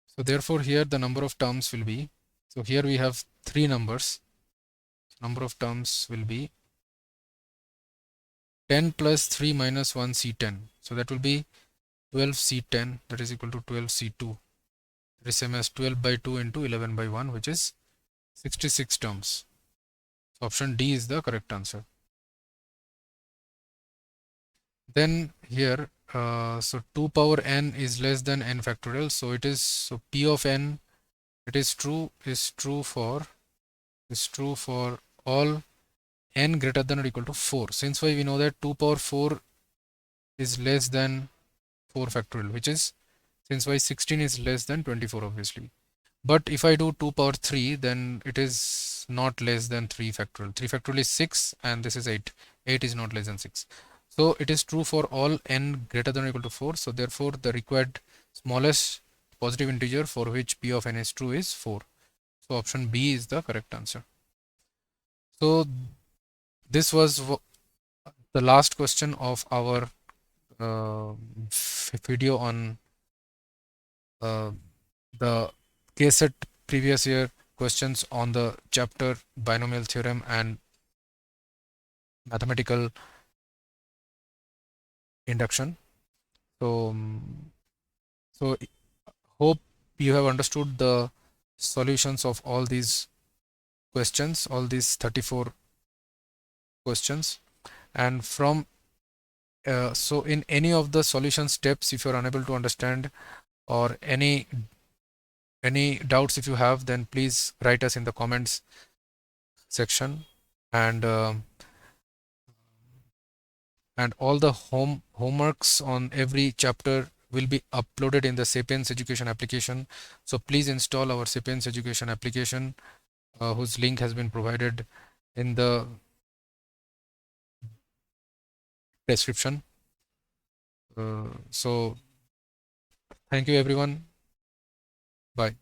So therefore here the number of terms will be, so here we have three numbers. Number of terms will be 10 plus 3 minus 1 c10. So that will be 12 c10, that is equal to 12 c2. That is same as 12 by 2 into 11 by 1, which is 66 terms. So option D is the correct answer. Then here, so 2 power n is less than n factorial. So it is, so P of n, it is true for all n greater than or equal to 4. Since why we know that 2 power 4 is less than 4 factorial, which is, since why 16 is less than 24 obviously. But if I do 2 power 3, then it is not less than 3 factorial. 3 factorial is 6 and this is 8. 8 is not less than 6. So it is true for all n greater than or equal to 4. So therefore the required smallest positive integer for which P of n is true is 4. So option B is the correct answer. So this was the last question of our video on the KCET previous year questions on the chapter Binomial Theorem and Mathematical Induction. So hope you have understood the solutions of all these questions, all these 34 questions, and from so in any of the solution steps, if you are unable to understand or any doubts if you have, then please write us in the comments section, and all the homeworks on every chapter will be uploaded in the Sapience Education application. So please install our Sapience Education application, whose link has been provided in the description. So thank you everyone. Bye.